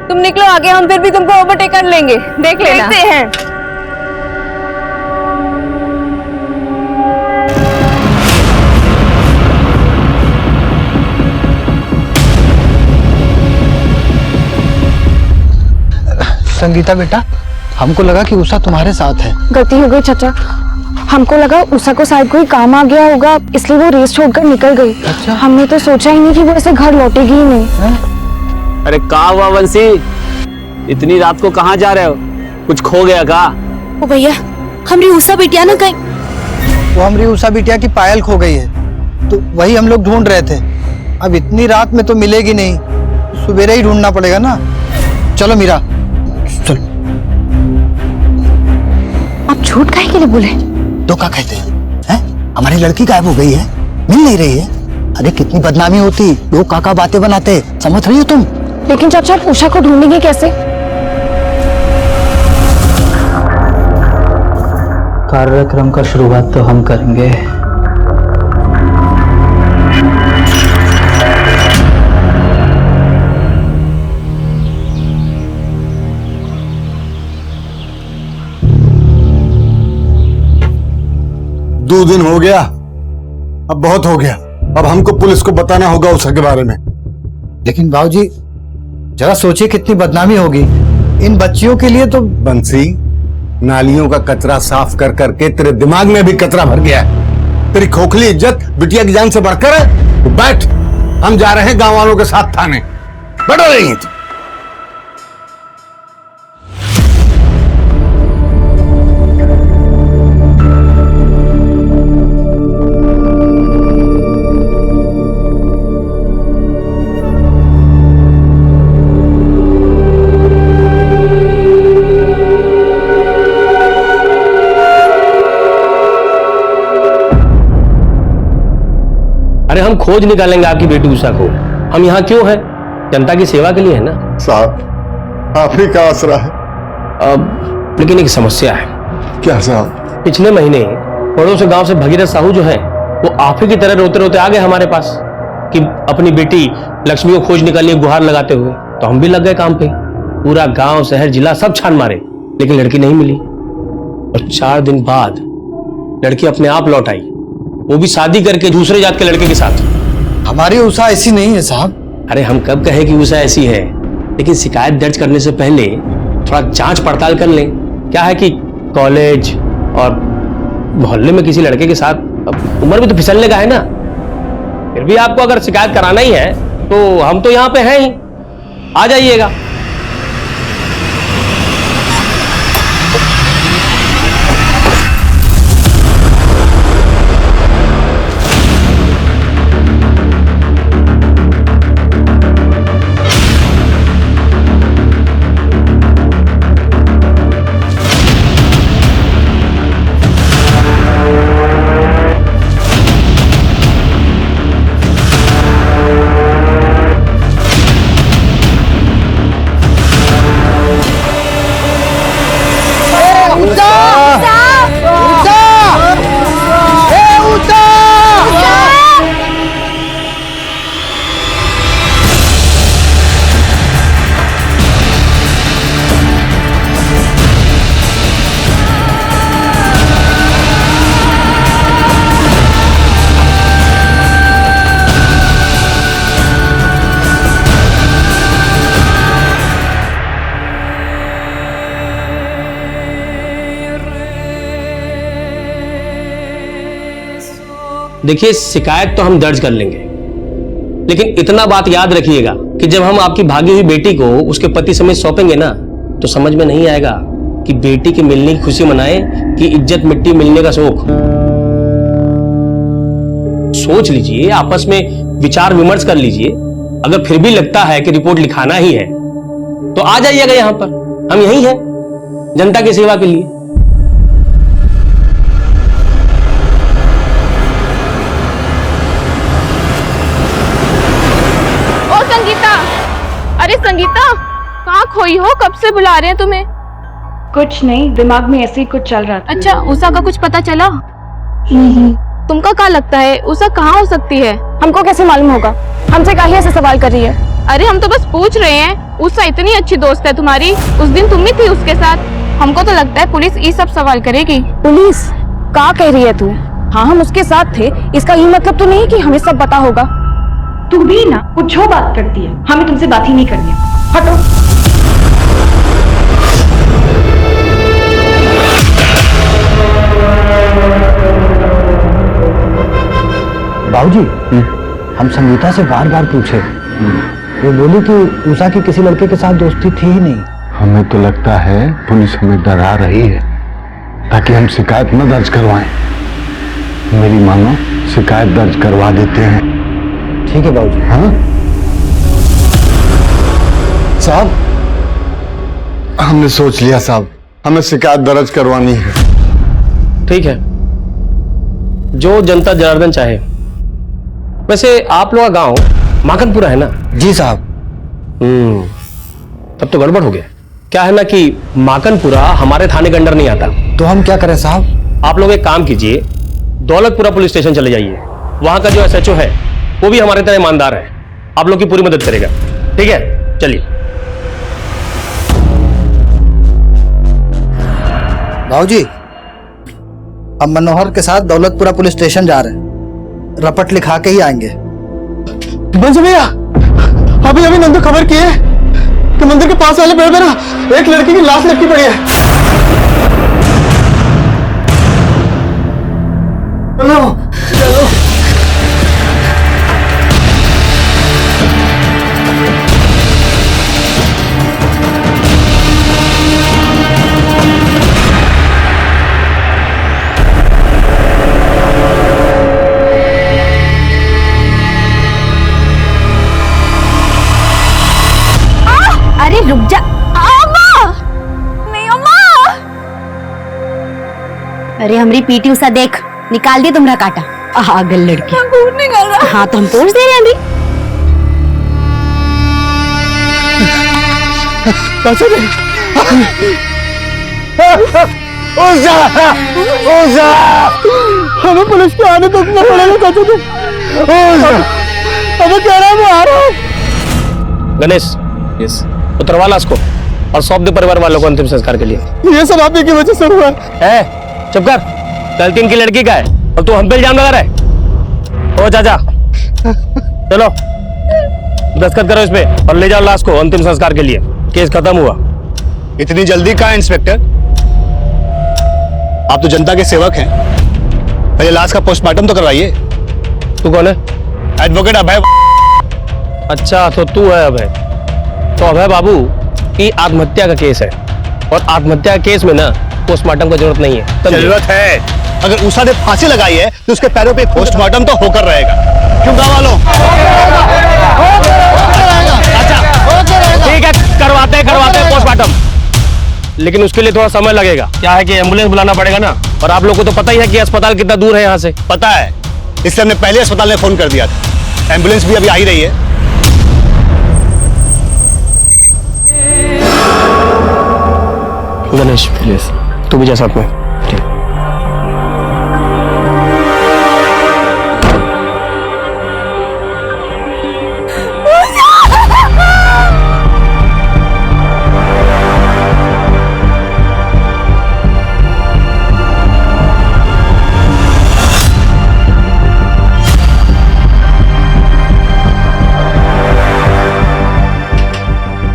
Speaker 2: तुम निकलो आगे, हम फिर भी तुमको ओवरटेक कर लेंगे। देख लेना। देखते हैं।
Speaker 15: संगीता बेटा, हमको लगा कि उषा तुम्हारे साथ है।
Speaker 8: गलती हो गई चाचा, हमको लगा उषा को शायद कोई काम आ गया होगा, इसलिए वो रेस छोड़कर निकल गई। अच्छा। हमने तो सोचा ही नहीं कि वो ऐसे घर लौटेगी ही नहीं।
Speaker 13: अरे कहाँ हुआ बंसी? इतनी रात को कहाँ जा रहे हो? कुछ खो गया का?
Speaker 16: ओ भैया, हमारी उषा बिटिया ना कहीं।
Speaker 15: वो हमारी उषा बिटिया की पायल खो गई है, तो वही हम लोग ढूंढ रहे थे। अब इतनी रात में तो मिलेगी नहीं, सुबेरे ही ढूंढना पड़ेगा ना। चलो मीरा, चलो।
Speaker 8: आप झूठ काहे के लिए बोले?
Speaker 15: तो क्या कहते हैं? हमारी लड़की गायब हो गई है, मिल नहीं रही है। अरे कितनी बदनामी होती, लोग काका बातें बनाते, समझ रही हो तुम?
Speaker 8: लेकिन चाचा, आप उषा को ढूंढेंगे कैसे?
Speaker 6: कार्यक्रम का शुरुआत तो हम करेंगे।
Speaker 14: दो दिन हो गया, अब बहुत हो गया। अब हमको पुलिस को बताना होगा उषा के बारे में।
Speaker 15: लेकिन बाबूजी, जरा सोचिए कितनी बदनामी होगी इन बच्चियों के लिए। तो
Speaker 14: बंसी, नालियों का कचरा साफ कर करके तेरे दिमाग में भी कचरा भर गया है। तेरी खोखली इज्जत बिटिया की जान से बढ़कर है। तो बैठ, हम जा रहे हैं गांव वालों के साथ थाने। बैठो रही तू।
Speaker 13: अरे हम खोज निकालेंगे आपकी बेटी उषा को। हम यहाँ क्यों हैं? जनता की सेवा के लिए है ना
Speaker 14: साहब। आप ही का आसरा है।
Speaker 13: अब लेकिन एक समस्या है।
Speaker 14: क्या साहब?
Speaker 13: पिछले महीने पड़ोस गांव से भगीरथ साहू जो है वो आप ही की तरह रोते रोते आ गए हमारे पास कि अपनी बेटी लक्ष्मी को खोज निकालने की गुहार लगाते हुए। तो हम भी लग गए काम पे। पूरा गांव शहर जिला सब छान मारे, लेकिन लड़की नहीं मिली। और 4 दिन बाद लड़की अपने आप लौट आई, वो भी शादी करके दूसरे जात के लड़के के साथ।
Speaker 15: हमारी उषा ऐसी नहीं है साहब।
Speaker 13: अरे हम कब कहे कि उषा ऐसी है, लेकिन शिकायत दर्ज करने से पहले थोड़ा जांच पड़ताल कर लें। क्या है कि कॉलेज और मोहल्ले में किसी लड़के के साथ, अब उम्र भी तो फिसलने का है ना। फिर भी आपको अगर शिकायत कराना ही है तो हम तो यहाँ पे हैं ही, आ जाइएगा। देखिए, शिकायत तो हम दर्ज कर लेंगे, लेकिन इतना बात याद रखिएगा कि जब हम आपकी भागी हुई बेटी को उसके पति समेत सौंपेंगे ना, तो समझ में नहीं आएगा कि बेटी के मिलने की खुशी मनाए कि इज्जत मिट्टी मिलने का शौक। सोच लीजिए, आपस में विचार विमर्श कर लीजिए। अगर फिर भी लगता है कि रिपोर्ट लिखाना ही है तो आ जाइएगा यहां पर, हम यही हैं जनता की सेवा के लिए।
Speaker 2: ओ संगीता, अरे संगीता, कहाँ खोई हो? कब से बुला रहे हैं तुम्हें?
Speaker 8: कुछ नहीं, दिमाग में ऐसे ही कुछ चल रहा था।
Speaker 2: अच्छा, उषा का कुछ पता चला? तुमका क्या लगता है उषा कहाँ हो सकती है?
Speaker 16: हमको कैसे मालूम होगा? हमसे काहे ऐसे सवाल कर रही है?
Speaker 2: अरे हम तो बस पूछ रहे हैं। उषा इतनी अच्छी दोस्त है तुम्हारी, उस दिन तुम भी थी उसके साथ। हमको तो लगता है पुलिस ये सब सवाल करेगी।
Speaker 16: पुलिस? क्या कह रही है तू? हाँ, हम उसके साथ थे, इसका ये मतलब तो नहीं कि हमें सब पता होगा।
Speaker 8: तू भी ना कुछ हो बात करती है, हमें तुमसे बात ही नहीं करनी है। हटो।
Speaker 15: बाबूजी, हम संगीता से बार बार पूछे, वो बोली कि उषा की किसी लड़के के साथ दोस्ती थी ही नहीं।
Speaker 14: हमें तो लगता है पुलिस हमें डरा रही है ताकि हम शिकायत न दर्ज करवाएं। मेरी मानो, शिकायत दर्ज करवा देते हैं।
Speaker 15: ठीक है बाबूजी।
Speaker 14: हाँ साहब, हमने सोच लिया साहब, हमें शिकायत दर्ज करवानी है।
Speaker 13: ठीक है, जो जनता जनार्दन चाहे। वैसे आप लोग का गांव माखनपुरा है ना?
Speaker 15: जी साहब।
Speaker 13: तब तो गड़बड़ हो गया। क्या है ना कि माखनपुरा हमारे थाने के अंडर नहीं आता।
Speaker 15: तो हम क्या करें साहब?
Speaker 13: आप लोग एक काम कीजिए, दौलतपुरा पुलिस स्टेशन चले जाइए। वहां का जो एसएचओ है वो भी हमारे तरह ईमानदार है, आप लोग की पूरी मदद करेगा। ठीक है, चलिए।
Speaker 15: बाबूजी, हम मनोहर के साथ दौलतपुरा पुलिस स्टेशन जा रहे हैं, रपट लिखा के ही आएंगे।
Speaker 10: भैया, अभी नंदू खबर की है कि मंदिर के पास वाले पेड़ पे ना एक लड़की की लाश लटकी पड़ी है। चलो।
Speaker 16: अरे रुक जा। अम्मा! नहीं अम्मा! अरे हमारी पीटी उषा देख, निकाल दी तुम्हारा काटा। पागल लड़की।
Speaker 2: खून निकल रहा।
Speaker 16: हाँ तो हम पोंछ दे रहे हैं अभी।
Speaker 10: हमें पुलिस के आने तक न पड़ेगा। हमें कह रहा है वो आ रहा है।
Speaker 13: गणेश, यस, उतरवा ला उसको और सौंप दे परिवार वालों को अंतिम संस्कार के लिए।
Speaker 10: ये सब आप ही की वजह से हुआ
Speaker 13: है। चुप कर, गलती इनकी लड़की का है और तू हम पे इल्जाम लगा रहा है। ओ चाचा, चलो दस्तखत करो इस पे और ले जाओ लाश को अंतिम संस्कार के लिए। केस खत्म हुआ।
Speaker 7: इतनी जल्दी कहाँ इंस्पेक्टर? आप तो जनता के सेवक हैं, पहले लाश का पोस्टमार्टम तो करवाइए।
Speaker 13: तू कौन है?
Speaker 7: एडवोकेट अभय।
Speaker 13: अच्छा, तो तू है अभय। तो अभय बाबू, ये आत्महत्या का केस है और आत्महत्या केस में ना पोस्टमार्टम की जरूरत नहीं है।
Speaker 7: जरूरत है। अगर उषा ने फांसी लगाई है तो उसके पैरों पे पोस्टमार्टम तो होकर रहेगा। क्यों गाँव वालों?
Speaker 13: ठीक है, करवाते हैं पोस्टमार्टम, लेकिन उसके लिए थोड़ा समय लगेगा। क्या है कि एम्बुलेंस बुलाना पड़ेगा ना, और आप लोगों को तो पता ही है कि अस्पताल कितना दूर है यहाँ से।
Speaker 7: पता है, इसलिए हमने पहले अस्पताल में फोन कर दिया था। एम्बुलेंस भी अभी आ ही रही है।
Speaker 13: गणेश प्लीज, तू भी जा साथ में।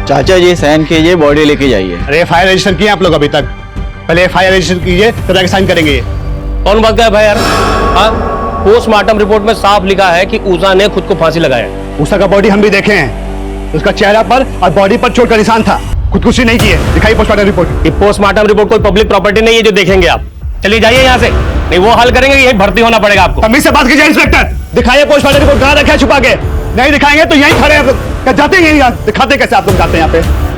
Speaker 17: चाचा जी साइन कीजिए, बॉडी लेके जाइए।
Speaker 7: अरे एफआईआर रजिस्टर किए आप लोग अभी तक? पहले एफआईआर रजिस्टर कीजिए, तब जाके साइन करेंगे।
Speaker 13: कौन बात का है भाई यार? हाँ, पोस्टमार्टम रिपोर्ट में साफ लिखा है कि उषा ने खुद को फांसी लगाया।
Speaker 10: उषा का बॉडी हम भी देखे हैं, उसका चेहरा पर और बॉडी पर चोट का निशान था, खुदकुशी नहीं की है। दिखाइए पोस्टमार्टम रिपोर्ट।
Speaker 13: ये पोस्टमार्टम रिपोर्ट कोई पब्लिक प्रॉपर्टी नहीं है जो देखेंगे आप। चलिए जाइए यहाँ से, नहीं वो हल करेंगे, यही भर्ती होना पड़ेगा आपको।
Speaker 10: तमीज से बात कीजिए इंस्पेक्टर। दिखाइए पोस्टमार्टम रिपोर्ट, कहाँ रखा है छुपा के? नहीं दिखाएंगे तो यहीं खड़े हैं, जाते हैं यहीं। दिखाते कैसे आप लोग जाते हैं यहाँ पे?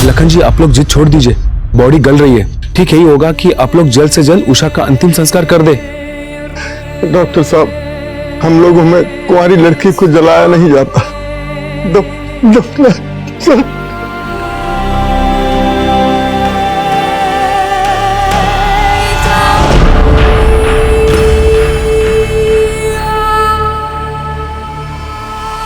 Speaker 18: लखन जी आप लोग जिद छोड़ दीजिए, बॉडी गल रही है। ठीक यही होगा कि आप लोग जल्द से जल्द उषा का अंतिम संस्कार कर दे।
Speaker 14: डॉक्टर साहब, हम लोगों में कुंवारी लड़की को जलाया नहीं जाता।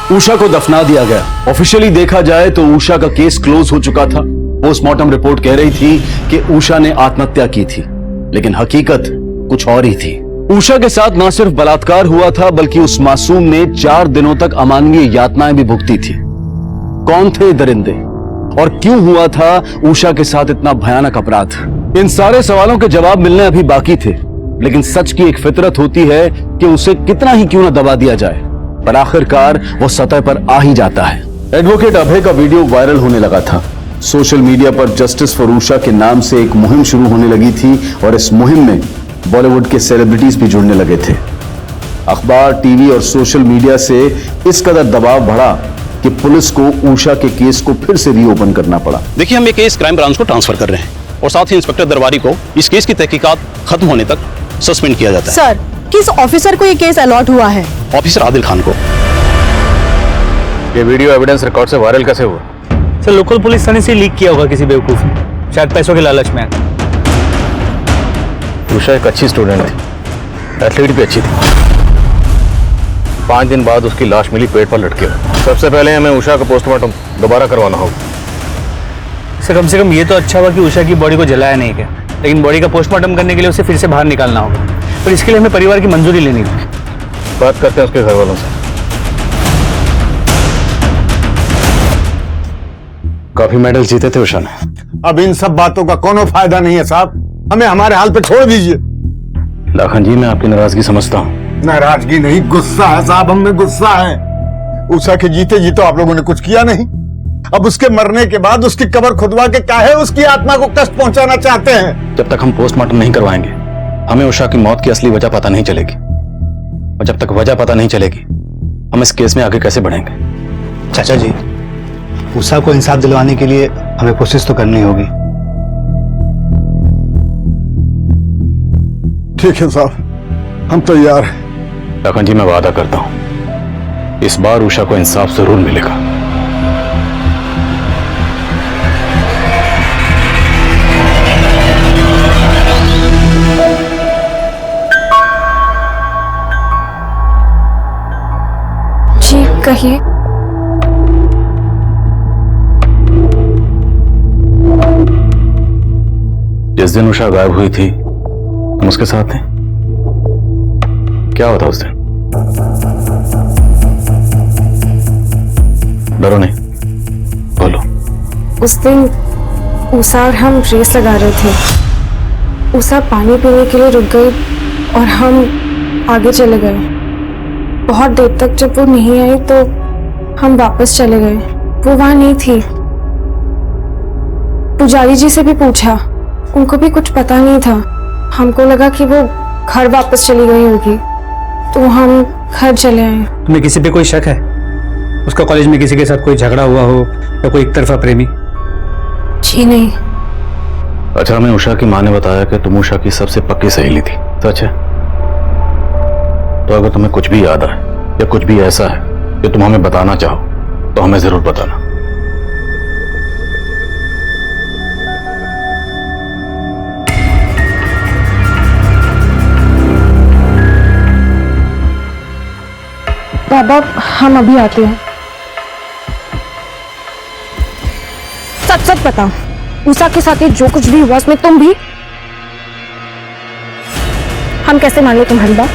Speaker 1: उषा को दफना दिया गया। ऑफिशियली देखा जाए तो उषा का केस क्लोज हो चुका था। पोस्टमार्टम रिपोर्ट कह रही थी कि उषा ने आत्महत्या की थी, लेकिन हकीकत कुछ और ही थी। उषा के साथ न सिर्फ बलात्कार हुआ था, बल्कि उस मासूम ने 4 दिनों तक अमानवीय यातनाएं भी भुगती थी। कौन थे दरिंदे और क्यों हुआ था उषा के साथ इतना भयानक अपराध? इन सारे सवालों के जवाब मिलने अभी बाकी थे, लेकिन सच की एक फितरत होती है कि उसे कितना ही क्यों न दबा दिया जाए, पर आखिरकार वो सतह पर आ ही जाता है। एडवोकेट अभय का वीडियो वायरल होने लगा था। सोशल मीडिया पर जस्टिस फॉर उषा के नाम से एक मुहिम शुरू होने लगी थी और इस मुहिम में बॉलीवुड के सेलिब्रिटीज भी जुड़ने लगे थे। अखबार, टीवी और सोशल मीडिया से इस कदर दबाव बढ़ा कि पुलिस को उषा के केस को फिर से रीओपन करना पड़ा।
Speaker 19: देखिए, हम ये केस क्राइम ब्रांच को ट्रांसफर कर रहे हैं और साथ ही इंस्पेक्टर दरबारी को इस केस की तहकीकात खत्म होने तक सस्पेंड किया जाता है।
Speaker 2: सर, किस ऑफिसर को ये केस अलॉट हुआ है?
Speaker 19: ऑफिसर आदिल खान को।
Speaker 1: ये वीडियो एविडेंस रिकॉर्ड से वायरल कैसे हुआ?
Speaker 9: सर, लोकल पुलिस थाने से लीक किया होगा किसी बेवकूफ ने, शायद पैसों के लालच में।
Speaker 19: उषा एक अच्छी स्टूडेंट थी, एथलीट भी अच्छी थी। 5 दिन बाद उसकी लाश मिली पेट पर लटके हुए। सबसे पहले हमें उषा का पोस्टमार्टम दोबारा करवाना होगा।
Speaker 9: सर, कम से कम ये तो अच्छा हुआ कि उषा की बॉडी को जलाया नहीं गया, लेकिन बॉडी का पोस्टमार्टम करने के लिए उसे फिर से बाहर निकालना होगा, पर इसके लिए हमें परिवार की मंजूरी लेनी होगी।
Speaker 19: बात करते हैं उसके घर वालों से। काफी मेडल जीते थे उषा ने।
Speaker 14: अब इन सब बातों का कोनो फायदा नहीं है साहब, हमें हमारे हाल पे छोड़ दीजिए।
Speaker 19: लाखन जी, मैं आपकी नाराजगी समझता हूँ।
Speaker 14: नाराजगी नहीं, गुस्सा है साहब, हमें गुस्सा है। उषा के जीते जीतो आप लोगों ने कुछ किया नहीं, अब उसके मरने के बाद उसकी कब्र खुदवा के काहे उसकी आत्मा को कष्ट पहुंचाना चाहते हैं?
Speaker 19: जब तक हम पोस्टमार्टम नहीं करवाएंगे, हमें उषा की मौत की असली वजह पता नहीं चलेगी, और जब तक वजह पता नहीं चलेगी, हम इस केस में आगे कैसे बढ़ेंगे?
Speaker 15: चाचा जी, उषा को इंसाफ दिलवाने के लिए हमें कोशिश तो करनी होगी।
Speaker 14: ठीक है साहब, हम तैयार हैं।
Speaker 19: लखन जी, मैं वादा करता हूं, इस बार उषा को इंसाफ जरूर मिलेगा।
Speaker 16: जी कहिए।
Speaker 19: जिस दिन उषा गायब हुई थी, हम उसके साथ थे। क्या होता उस दिन? डरो नहीं, बोलो।
Speaker 16: उस दिन उषा और हम रेस लगा रहे थे। उषा पानी पीने के लिए रुक गई और हम आगे चले गए। बहुत देर तक जब वो नहीं आई तो हम वापस चले गए। वो वहां नहीं थी। पुजारी जी से भी पूछा, उनको भी कुछ पता नहीं था। हमको लगा कि वो घर वापस चली गई होगी, तो हम घर चले आए।
Speaker 9: तुम्हें किसी पे कोई शक है? उसका कॉलेज में किसी के साथ कोई झगड़ा हुआ हो या कोई एक तरफा प्रेमी?
Speaker 16: जी नहीं।
Speaker 19: अच्छा, हमें उषा की माँ ने बताया कि तुम उषा की सबसे पक्की सहेली थी, सच है? तो अगर तुम्हें कुछ भी याद आए या कुछ भी ऐसा है जो तुम हमें बताना चाहो तो हमें जरूर बताना।
Speaker 16: बाबा, हम अभी आते हैं। सच सच बताओ, उषा के साथ ये जो कुछ भी हुआ उसमें तुम भी? हम कैसे मान लो तुम्हारी बात?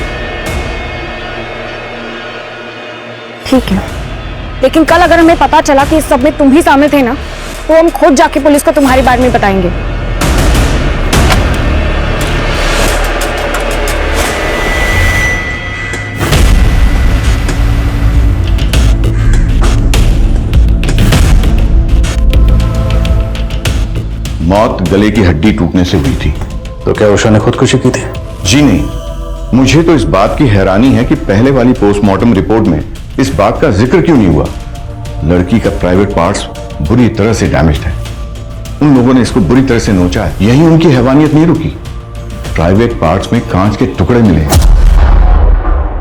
Speaker 16: ठीक है, लेकिन कल अगर हमें पता चला कि इस सब में तुम भी शामिल थे ना, तो हम खुद जाके पुलिस को तुम्हारे बारे में बताएंगे।
Speaker 20: मौत गले की हड्डी टूटने से हुई थी।
Speaker 19: तो क्या उषा ने खुदकुशी की थी?
Speaker 20: जी नहीं, मुझे तो इस बात की हैरानी है कि पहले वाली पोस्टमार्टम रिपोर्ट में इस बात का जिक्र क्यों नहीं हुआ। लड़की का प्राइवेट पार्ट्स बुरी तरह से डैमेज्ड है। उन लोगों ने इसको बुरी तरह से नोचा है, यही उनकी हैवानियत नहीं रुकी। प्राइवेट पार्ट्स में कांच के टुकड़े मिले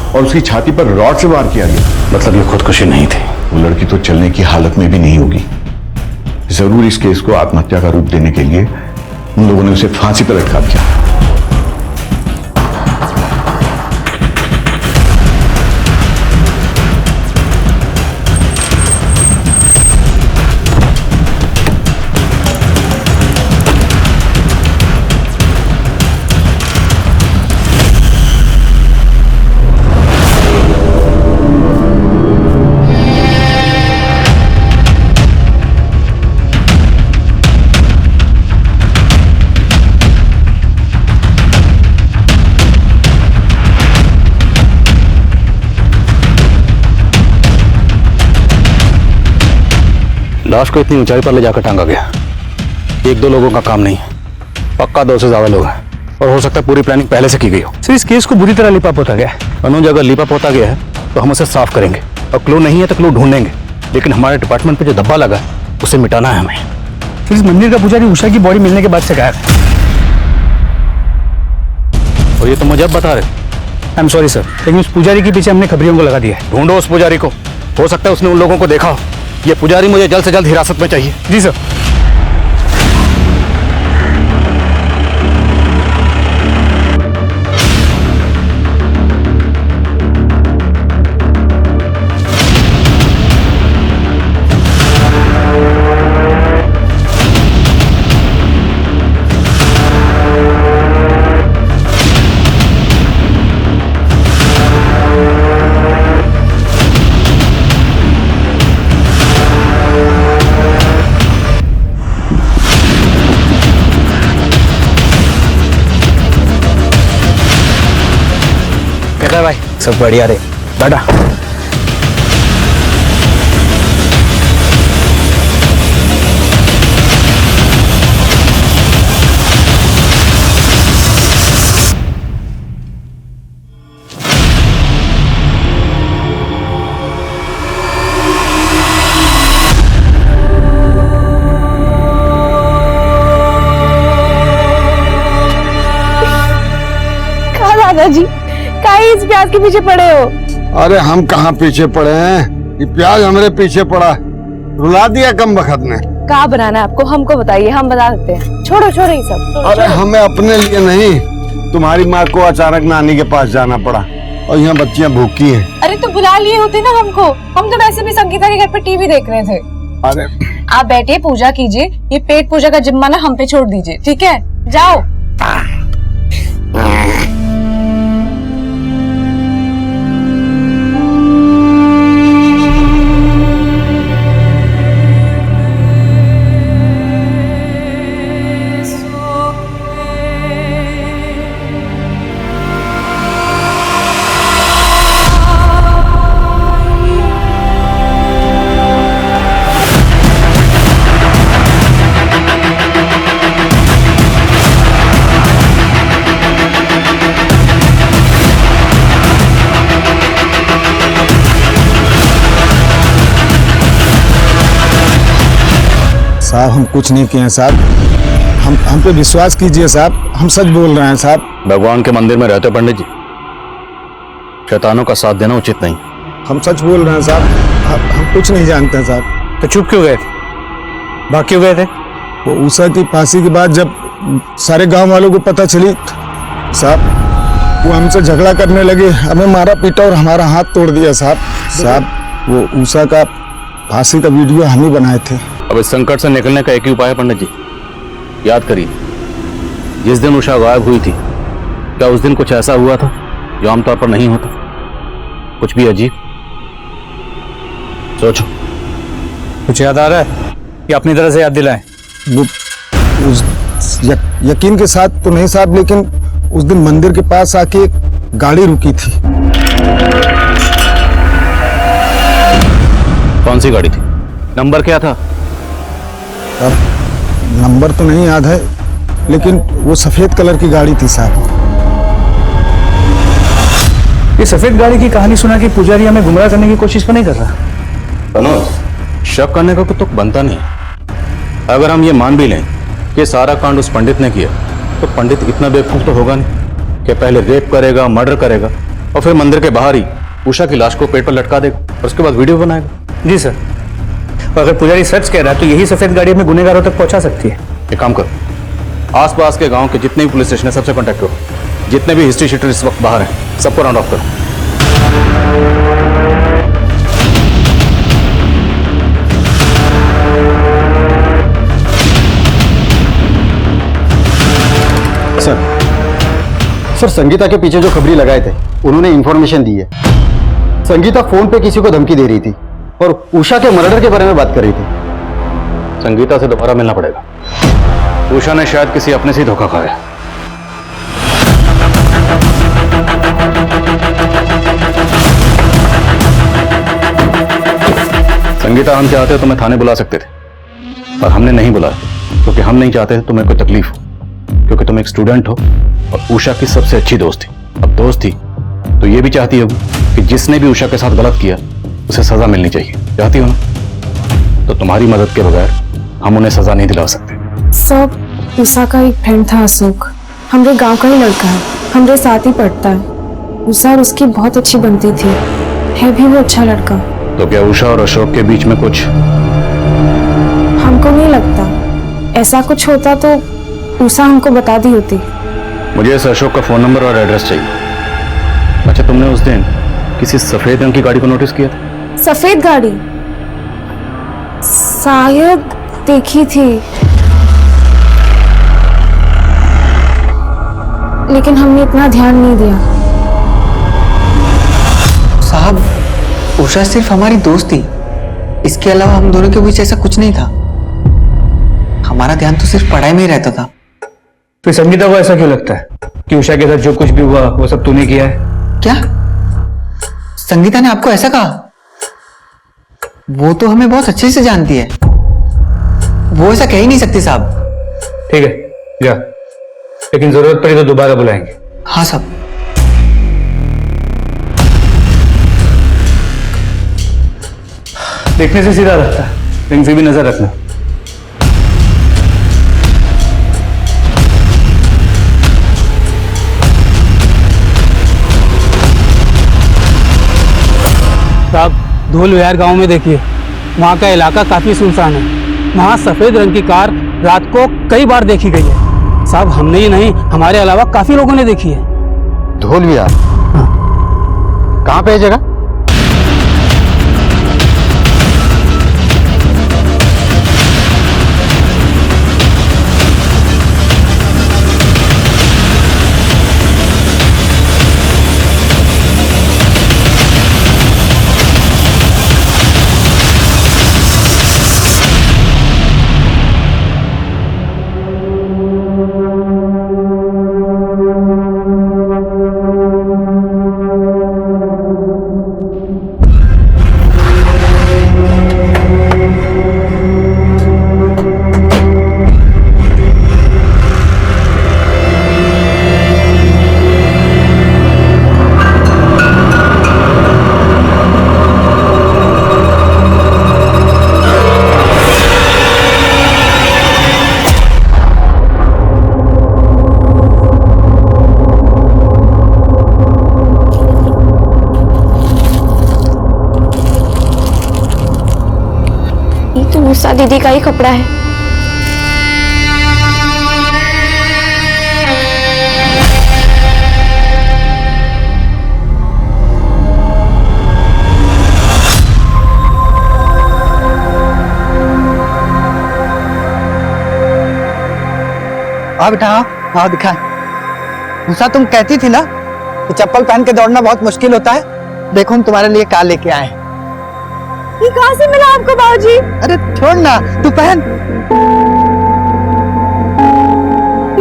Speaker 20: और उसकी छाती पर रॉड से वार किया गया।
Speaker 19: मतलब ये खुदकुशी नहीं थी?
Speaker 20: वो लड़की तो चलने की हालत में भी नहीं होगी। जरूर इस केस को आत्महत्या का रूप देने के लिए उन लोगों ने उसे फांसी पर लटका दिया।
Speaker 19: लाश को इतनी ऊंचाई पर ले जाकर टांगा गया। एक दो लोगों का काम नहीं है, पक्का 2 से ज्यादा लोग हैं और हो सकता है पूरी प्लानिंग पहले से की गई हो।
Speaker 9: सर इस केस को बुरी तरह लिपा पोता गया है।
Speaker 19: अनुज अगर लिपा पोता गया है तो हम उसे साफ करेंगे और क्लू नहीं है तो क्लू ढूंढेंगे, लेकिन हमारे डिपार्टमेंट पे जो धब्बा लगा है उसे मिटाना है हमें।
Speaker 9: फिर इस मंदिर का पुजारी उषा की बॉडी मिलने के बाद से गायब है।
Speaker 19: और ये तो मुझे अब बता रहे।
Speaker 9: आई एम सॉरी सर, लेकिन उस पुजारी के पीछे हमने खबरियों को लगा दिया है।
Speaker 19: ढूंढो उस पुजारी को, हो सकता है उसने उन लोगों को देखा हो। ये पुजारी मुझे जल्द से जल्द हिरासत में चाहिए।
Speaker 9: जी सर।
Speaker 4: भाई सब बढ़िया रे दादा।
Speaker 2: कहा दादाजी, काहे इस प्याज के पीछे पड़े हो?
Speaker 14: अरे हम कहाँ पीछे पड़े हैं, ये प्याज हमारे पीछे पड़ा है। रुला दिया कम बखत ने।
Speaker 2: कहाँ बनाना है आपको, हमको बताइए, हम बता सकते हैं। छोड़ो छोड़ो ये सब।
Speaker 14: अरे हमें अपने लिए नहीं, तुम्हारी माँ को अचानक नानी के पास जाना पड़ा और यहाँ बच्चियाँ भूखी हैं।
Speaker 2: अरे तो बुला लिए होते ना हमको, हम तो वैसे भी संगीता के घर पे टीवी देख रहे थे।
Speaker 14: अरे
Speaker 2: आप बैठिए, पूजा कीजिए, ये पेट पूजा का जिम्मा ना हम पे छोड़ दीजिए, ठीक है? जाओ।
Speaker 14: साहब हम कुछ नहीं किए हैं साहब, हम पे विश्वास कीजिए साहब, हम सच बोल रहे हैं साहब।
Speaker 19: भगवान के मंदिर में रहते पंडित जी, शैतानों का साथ देना उचित नहीं।
Speaker 14: हम सच बोल रहे हैं साहब, हम कुछ नहीं जानते हैं साहब।
Speaker 9: तो चुप क्यों गए थे, भाग क्यों गए थे?
Speaker 14: वो उषा की फांसी के बाद जब सारे गांव वालों को पता चली साहब, वो हमसे झगड़ा करने लगे, हमें मारा पीटा और हमारा हाथ तोड़ दिया साहब। साहब वो उषा का फांसी का वीडियो हम ही बनाए थे।
Speaker 19: अब इस संकट से निकलने का एक ही उपाय है पंडित जी, याद करिए जिस दिन उषा गायब हुई थी, क्या उस दिन कुछ ऐसा हुआ था जो आमतौर पर नहीं होता? कुछ भी अजीब? सोचो।
Speaker 9: कुछ याद आ रहा है कि अपनी तरह से याद दिलाएं?
Speaker 14: यकीन के साथ तो नहीं साहब, लेकिन उस दिन मंदिर के पास आके एक गाड़ी रुकी थी।
Speaker 19: कौन सी गाड़ी थी, नंबर क्या था?
Speaker 14: अब नंबर तो नहीं याद है, लेकिन वो सफेद कलर की गाड़ी थी साहब।
Speaker 9: ये सफेद गाड़ी की कहानी सुना कि पुजारी हमें गुमराह करने की कोशिश तो नहीं कर रहा।
Speaker 19: मनोज, शक करने का तो बनता नहीं। अगर हम ये मान भी लें कि सारा कांड उस पंडित ने किया, तो पंडित इतना बेवकूफ तो होगा नहीं कि पहले रेप करेगा, मर्डर करेगा और फिर मंदिर के बाहर ही उषा की लाश को पेट पर लटका देगा और उसके बाद वीडियो बनाएगा।
Speaker 9: जी सर, और अगर पुजारी सच कह रहा है तो यही सफेद गाड़ी हमें गुनहगारों तक पहुंचा सकती है।
Speaker 19: एक काम करो, आसपास के गांव के जितने भी पुलिस स्टेशन है सबसे कांटेक्ट करो, जितने भी हिस्ट्री शीटर इस वक्त बाहर हैं सबको राउंड ऑफ करो।
Speaker 21: सर, संगीता के पीछे जो खबरी लगाए थे उन्होंने इंफॉर्मेशन दी है। संगीता फोन पे किसी को धमकी दे रही थी और उषा के मर्डर के बारे में बात कर रही थी।
Speaker 19: संगीता से दोबारा मिलना पड़ेगा। उषा ने शायद किसी अपने से ही धोखा खाया। संगीता, हम चाहते तो मैं थाने बुला सकते थे, पर हमने नहीं बुलाया क्योंकि हम नहीं चाहते तुम्हें कोई तकलीफ हो, क्योंकि तुम एक स्टूडेंट हो और उषा की सबसे अच्छी दोस्त थी। अब दोस्त थी तो ये भी चाहती होगी कि जिसने भी उषा के साथ गलत किया उसे सजा मिलनी चाहिए, चाहती हो ना? तो तुम्हारी मदद के बगैर हम उन्हें सजा नहीं दिला सकते।
Speaker 16: सब उषा का एक फ्रेंड था अशोक, हमारे गांव का ही लड़का है, हमारे साथ ही पढ़ता है। उषा और उसकी बहुत अच्छी बनती थी, है भी वो अच्छा लड़का।
Speaker 19: तो क्या उषा और अशोक के बीच में कुछ?
Speaker 16: हमको नहीं लगता, ऐसा कुछ होता तो उषा हमको बता दी होती।
Speaker 19: मुझे इस अशोक का फोन नंबर और एड्रेस चाहिए। अच्छा, तुमने उस दिन किसी सफेद रंग की गाड़ी को नोटिस किया था?
Speaker 16: सफेद गाड़ी शायद देखी थी, लेकिन हमने इतना ध्यान नहीं दिया।
Speaker 15: साहब, उषा सिर्फ हमारी दोस्त थी, इसके अलावा हम दोनों के बीच ऐसा कुछ नहीं था। हमारा ध्यान तो सिर्फ पढ़ाई में ही रहता था।
Speaker 9: फिर संगीता को ऐसा क्यों लगता है कि उषा के साथ जो कुछ भी हुआ वो सब तूने किया है?
Speaker 15: क्या संगीता ने आपको ऐसा कहा? वो तो हमें बहुत अच्छे से जानती है, वो ऐसा कह ही नहीं सकती साहब।
Speaker 9: ठीक है, जा, लेकिन जरूरत पड़ी तो दोबारा बुलाएंगे।
Speaker 15: हाँ साहब।
Speaker 9: देखने से सीधा लगता है, रिंग से भी नजर रखना।
Speaker 22: साहब, धोल विहार गांव में देखिए, वहाँ का इलाका काफी सुनसान है। वहाँ सफेद रंग की कार रात को कई बार देखी गई है। साहब, हमने ही नहीं, हमारे अलावा काफी लोगों ने देखी है।
Speaker 21: धोल विहार? कहाँ पे है जगह?
Speaker 16: उषा दीदी का ही कपड़ा है।
Speaker 15: हाँ बेटा, हाँ दिखा। उषा, तुम कहती थी ना कि चप्पल पहन के दौड़ना बहुत मुश्किल होता है। देखो, हम तुम्हारे लिए क्या लेके आए हैं।
Speaker 2: ये कहाँ से मिला आपको बाबूजी?
Speaker 15: अरे छोड़ ना, तू पहन।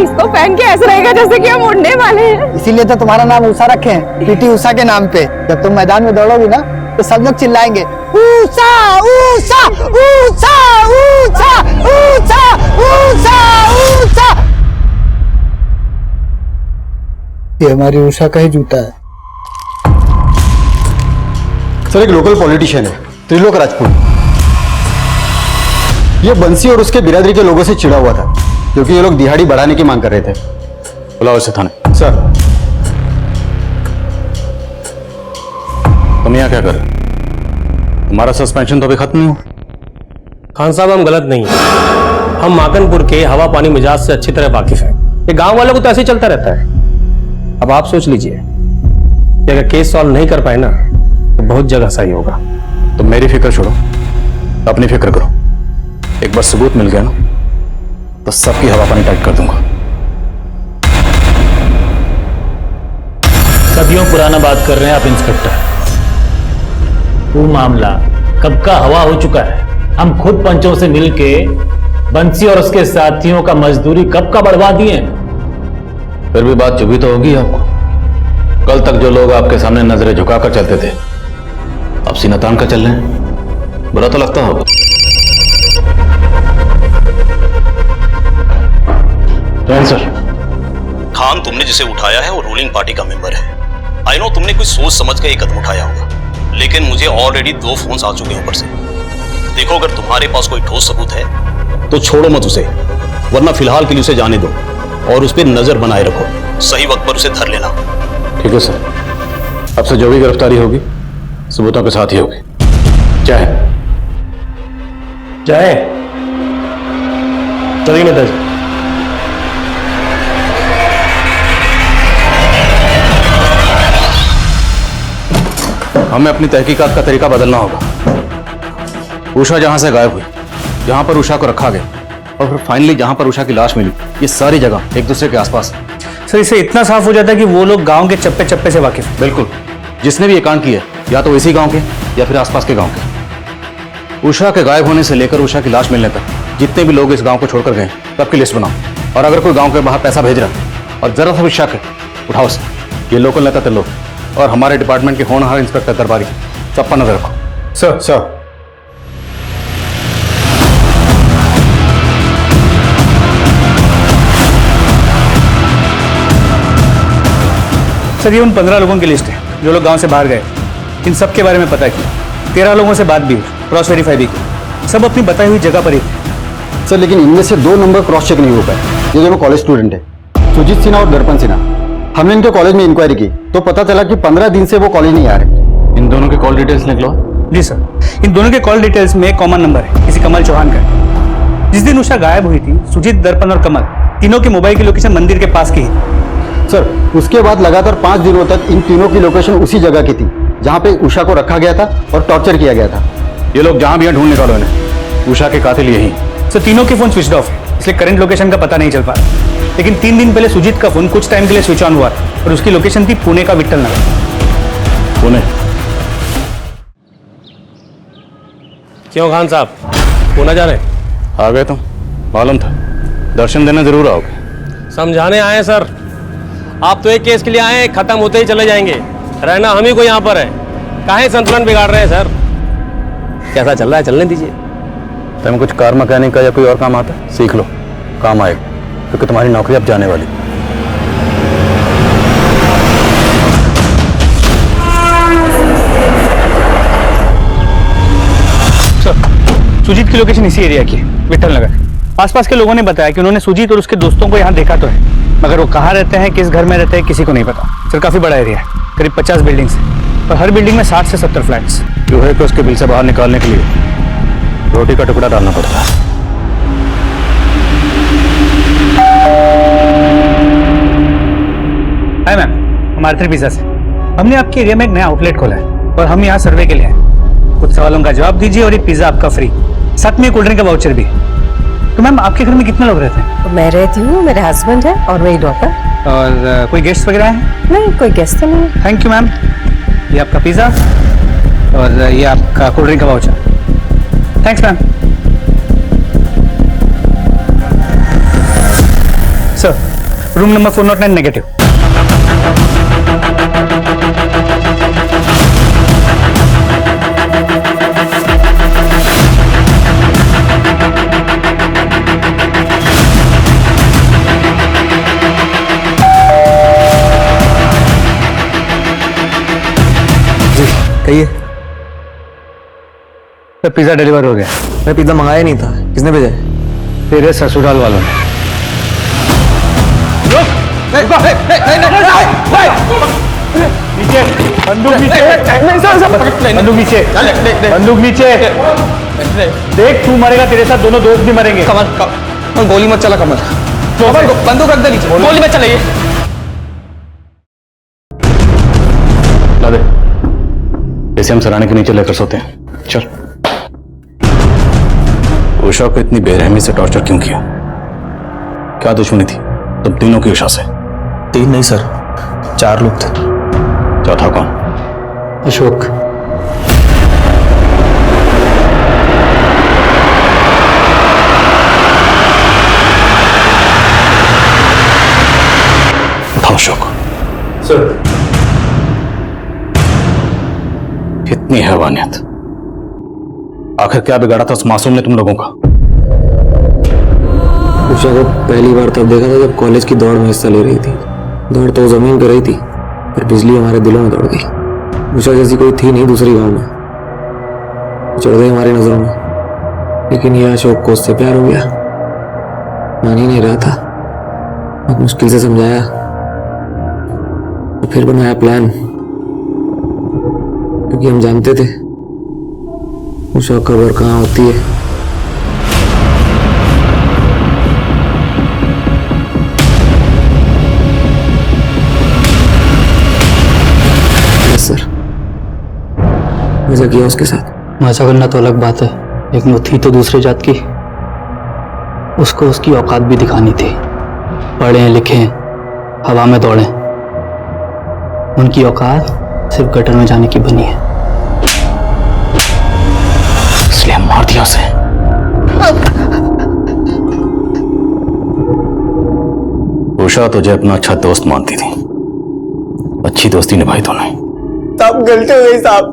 Speaker 2: इसको पहन के ऐसा रहेगा जैसे कि हम उड़ने वाले हैं।
Speaker 15: इसीलिए तो तुम्हारा नाम उषा रखे हैं, पीटी उषा के नाम पे। जब तुम मैदान में दौड़ोगी ना तो सब लोग चिल्लाएंगे ऊषा ऊषा ऊषा ऊषा ऊषा ऊषा ऊषा। ये हमारी उषा का ही जूता है।
Speaker 21: सर एक लोकल पॉलिटिशियन है त्रिलोक राजपूत। ये बंसी और उसके बिरादरी के लोगों से चिढ़ा हुआ था क्योंकि ये लोग दिहाड़ी बढ़ाने की मांग कर रहे थे।
Speaker 19: बुलाओ इसे थाने।
Speaker 21: सर
Speaker 19: तुम यहाँ क्या कर रहे हो? तुम्हारा सस्पेंशन तो अभी खत्म नहीं हुआ।
Speaker 13: खान साहब हम गलत नहीं है, हम माकनपुर के हवा पानी मिजाज से अच्छी तरह वाकिफ हैं। ये गांव वालों को तो ऐसे ही चलता रहता है। अब आप सोच लीजिए कि अगर केस सॉल्व नहीं कर पाए ना तो बहुत जगह सही होगा।
Speaker 19: तुम मेरी फिक्र छोड़ो, अपनी फिक्र करो। एक बार सबूत मिल गया ना तो सबकी हवा पानी टाइट कर दूंगा।
Speaker 11: सदियों पुराना बात कर रहे हैं आप इंस्पेक्टर। वो मामला कब का हवा हो चुका है। हम खुद पंचों से मिलके बंसी और उसके साथियों का मजदूरी कब का बढ़वा दिए।
Speaker 19: फिर भी बात चुभी तो होगी आपको। कल तक जो लोग आपके सामने नजरें झुकाकर चलते थे अब सीना तान कर चल रहे हैं। बुरा तो लगता होगा।
Speaker 3: सर खान तुमने जिसे उठाया है वो रूलिंग पार्टी का मेंबर है। आई नो तुमने कुछ सोच समझ कर ये कदम उठाया होगा, लेकिन मुझे ऑलरेडी 2 फोन्स आ चुके हैं ऊपर से। देखो अगर तुम्हारे पास कोई ठोस सबूत है तो छोड़ो मत उसे, वरना फिलहाल के लिए उसे जाने दो और उस पर नजर बनाए रखो। सही वक्त पर उसे धर लेना।
Speaker 19: ठीक है सर, अब से जो भी गिरफ्तारी होगी सबूतों के साथ ही होगी। जय
Speaker 13: जय चलिए नेताजी।
Speaker 19: हमें अपनी तहकीकात का तरीका बदलना होगा। उषा जहां से गायब हुई, जहां पर उषा को रखा गया और फिर फाइनली जहां पर उषा की लाश मिली, ये सारी जगह एक दूसरे के आसपास है।
Speaker 9: सर इससे इतना साफ हो जाता है कि वो लोग गांव के चप्पे चप्पे से वाकिफ हैं।
Speaker 19: बिल्कुल, जिसने भी ये कांड किया या तो इसी गांव के या फिर आसपास के गांव के। उषा के गायब होने से लेकर उषा की लाश मिलने तक जितने भी लोग इस गांव को छोड़कर गए सबकी लिस्ट बनाओ। और अगर कोई गांव के बाहर पैसा भेज रहा है और जरा सा भी शक है उठाओ उसे। ये लोकल नेता त्रिलोक और हमारे डिपार्टमेंट के होनहार इंस्पेक्टर दरबारी सब पर नजर रखो।
Speaker 21: सर सर
Speaker 9: सर ये उन 15 लोगों की लिस्ट है जो लोग गांव से बाहर गए। इन सब के बारे में पता किया, 13 लोगों से बात भी हुई, क्रॉस वेरीफाई भी की। सब अपनी बताई हुई जगह पर ही थे।
Speaker 21: सर लेकिन इनमें से 2 नंबर क्रॉस चेक नहीं हो पाए। ये दोनों कॉलेज स्टूडेंट है, सुजीत सिन्हा और दर्पण सिन्हा। हमने इनके कॉलेज में इंक्वायरी की तो पता चला कि 15 दिन से वो कॉलेज नहीं आ रहे।
Speaker 19: इन दोनों के कॉल डिटेल्स निकलो।
Speaker 9: जी सर, इन दोनों के कॉल डिटेल्स में कॉमन नंबर है, किसी कमल चौहान का। जिस दिन उषा गायब हुई थी सुजीत, दर्पण और कमल तीनों के मोबाइल की लोकेशन मंदिर के पास की है।
Speaker 21: सर उसके बाद लगातार 5 दिनों तक इन तीनों की लोकेशन उसी जगह की थी जहां पे उषा को रखा गया था और टॉर्चर किया गया था।
Speaker 19: ये लोग जहां भी हैं ढूंढ निकालो इन्हें। उषा के कातिल यही।
Speaker 9: सर तीनों के फोन स्विच ऑफ है, इसलिए करंट लोकेशन का पता नहीं चल पा रहा। लेकिन 3 दिन पहले सुजीत का फोन कुछ टाइम के लिए स्विच ऑन हुआ था और उसकी लोकेशन थी पुणे का विट्ठल नगर।
Speaker 19: पुणे?
Speaker 13: क्यों खान साहब पुणे जा रहे?
Speaker 19: आ गए तुम, मालूम था। दर्शन देने जरूर आओगे।
Speaker 13: समझाने आए सर। आप तो एक केस के लिए आए, खत्म होते ही चले जाएंगे। रहना हम ही को यहाँ पर है। काहे संतुलन बिगाड़ रहे हैं सर? कैसा चल रहा है, चलने दीजिए।
Speaker 19: तुम्हें कुछ कार मैकेनिक का या कोई और काम आता है, सीख लो, काम आएगा, क्योंकि तुम्हारी नौकरी अब जाने वाली।
Speaker 9: सर सुजीत की लोकेशन इसी एरिया की है, विट्ठल नगर। आसपास के लोगों ने बताया कि उन्होंने सुजीत और उसके दोस्तों को यहाँ देखा तो है, मगर वो कहाँ रहते हैं, किस घर में रहते हैं, किसी को नहीं पता। सर काफी बड़ा एरिया है, करीब 50 बिल्डिंग्स है और हर बिल्डिंग में 60 से 70 फ्लैट्स।
Speaker 19: चूहे को उसके बिल से बाहर निकालने के लिए रोटी का टुकड़ा डालना पड़ता है।
Speaker 9: हाय मैम, हम आर्थर पिज्जा से। हमने आपके एरिया में एक नया आउटलेट खोला है और हम यहाँ सर्वे के लिए आए। कुछ सवालों का जवाब दीजिए और ये पिज्जा आपका फ्री, साथ में कोल्ड ड्रिंक का वाउचर भी। तो मैम आपके घर में कितने लोग रहते हैं?
Speaker 2: मैं रहती हूँ, मेरे हस्बैंड है और मेरी डॉटर।
Speaker 9: और कोई गेस्ट वगैरह हैं?
Speaker 2: नहीं, कोई गेस्ट तो नहीं।
Speaker 9: Thank you ma'am. ये आपका पिज्जा और ये आपका कोल्ड ड्रिंक का voucher. Thanks ma'am. Sir room number 409 negative.
Speaker 4: आइए। पिज्जा डिलीवर हो गया। मैं पिज्जा मंगाया नहीं था। किसने भेजा? तेरे ससुराल वालों ने।
Speaker 10: नीचे बंदूक नीचे, बंदूक नीचे, बंदूक नीचे। देख तू मरेगा, तेरे साथ दोनों दोस्त भी मरेंगे।
Speaker 15: कमल गोली मत चला कमल। बंदूक रख दे नीचे, गोली मत चलाइए।
Speaker 19: ला दे, इसे हम सराहने के नीचे लेकर सोते हैं। चल। उषा को इतनी बेरहमी से टॉर्चर क्यों किया? क्या दुश्मनी थी तुम तीनों की उषा से?
Speaker 4: 3 नहीं सर, 4 लोग थे।
Speaker 19: चौथा कौन?
Speaker 4: अशोक।
Speaker 19: उठाओ अशोक।
Speaker 10: सर।
Speaker 19: इतनी हैवानियत, आखिर क्या बिगाड़ा था उस मासूम ने तुम लोगों का?
Speaker 4: उषा को पहली बार तब देखा था जब कॉलेज की दौड़ में हिस्सा ले रही थी। दौड़ तो जमीन पे रही थी, पर बिजली हमारे दिलों में दौड़ गई। उषा जैसी कोई थी नहीं दूसरी गांव में, चढ़ गई हमारी नजरों में। लेकिन यह अशोक को उससे प्यार हो गया। मान ही नहीं रहा था। बहुत मुश्किल से समझाया, तो फिर बनाया प्लान, क्योंकि हम जानते थे उषा खबर कहाँ होती है। सर, मजा किया उसके साथ।
Speaker 22: मजा करना तो अलग बात है, लेकिन वो थी तो दूसरे जात की। उसको उसकी औकात भी दिखानी थी। पढ़े लिखे, हवा में दौड़े, उनकी औकात सिर्फ गटर में जाने की बनी है।
Speaker 19: इसलिए मार दिया उसे। उषा तुझे अपना अच्छा दोस्त मानती थी, अच्छी दोस्ती निभाई तूने।
Speaker 15: साहब गलती हो गई साहब।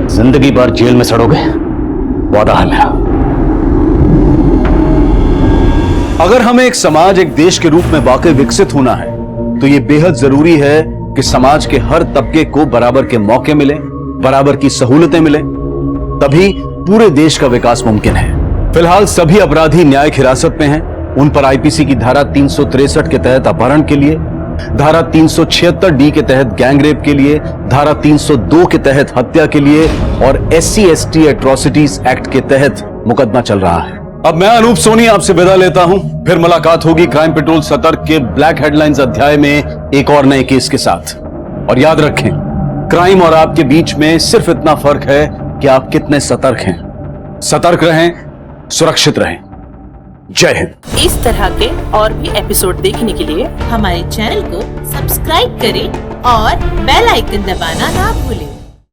Speaker 19: जिंदगी भर जेल में सड़ोगे, वादा है मेरा।
Speaker 1: अगर हमें एक समाज, एक देश के रूप में वाकई विकसित होना है, तो यह बेहद जरूरी है कि समाज के हर तबके को बराबर के मौके मिले, बराबर की सहूलतें मिले, तभी पूरे देश का विकास मुमकिन है। फिलहाल सभी अपराधी न्यायिक हिरासत में हैं। उन पर आईपीसी की धारा 363 के तहत अपहरण के लिए, धारा 376 डी के तहत गैंगरेप के लिए, धारा 302 के तहत हत्या के लिए और SC/ST एट्रोसिटीज एक्ट के तहत मुकदमा चल रहा है। अब मैं अनूप सोनी आपसे विदा लेता हूं। फिर मुलाकात होगी क्राइम पेट्रोल सतर्क के ब्लैक हेडलाइंस अध्याय में एक और नए केस के साथ। और याद रखें, क्राइम और आपके बीच में सिर्फ इतना फर्क है कि आप कितने सतर्क हैं। सतर्क रहें, सुरक्षित रहें। जय हिंद।
Speaker 5: इस तरह के और भी एपिसोड देखने के लिए हमारे चैनल को सब्सक्राइब करें और बेल आइकन दबाना ना भूलें।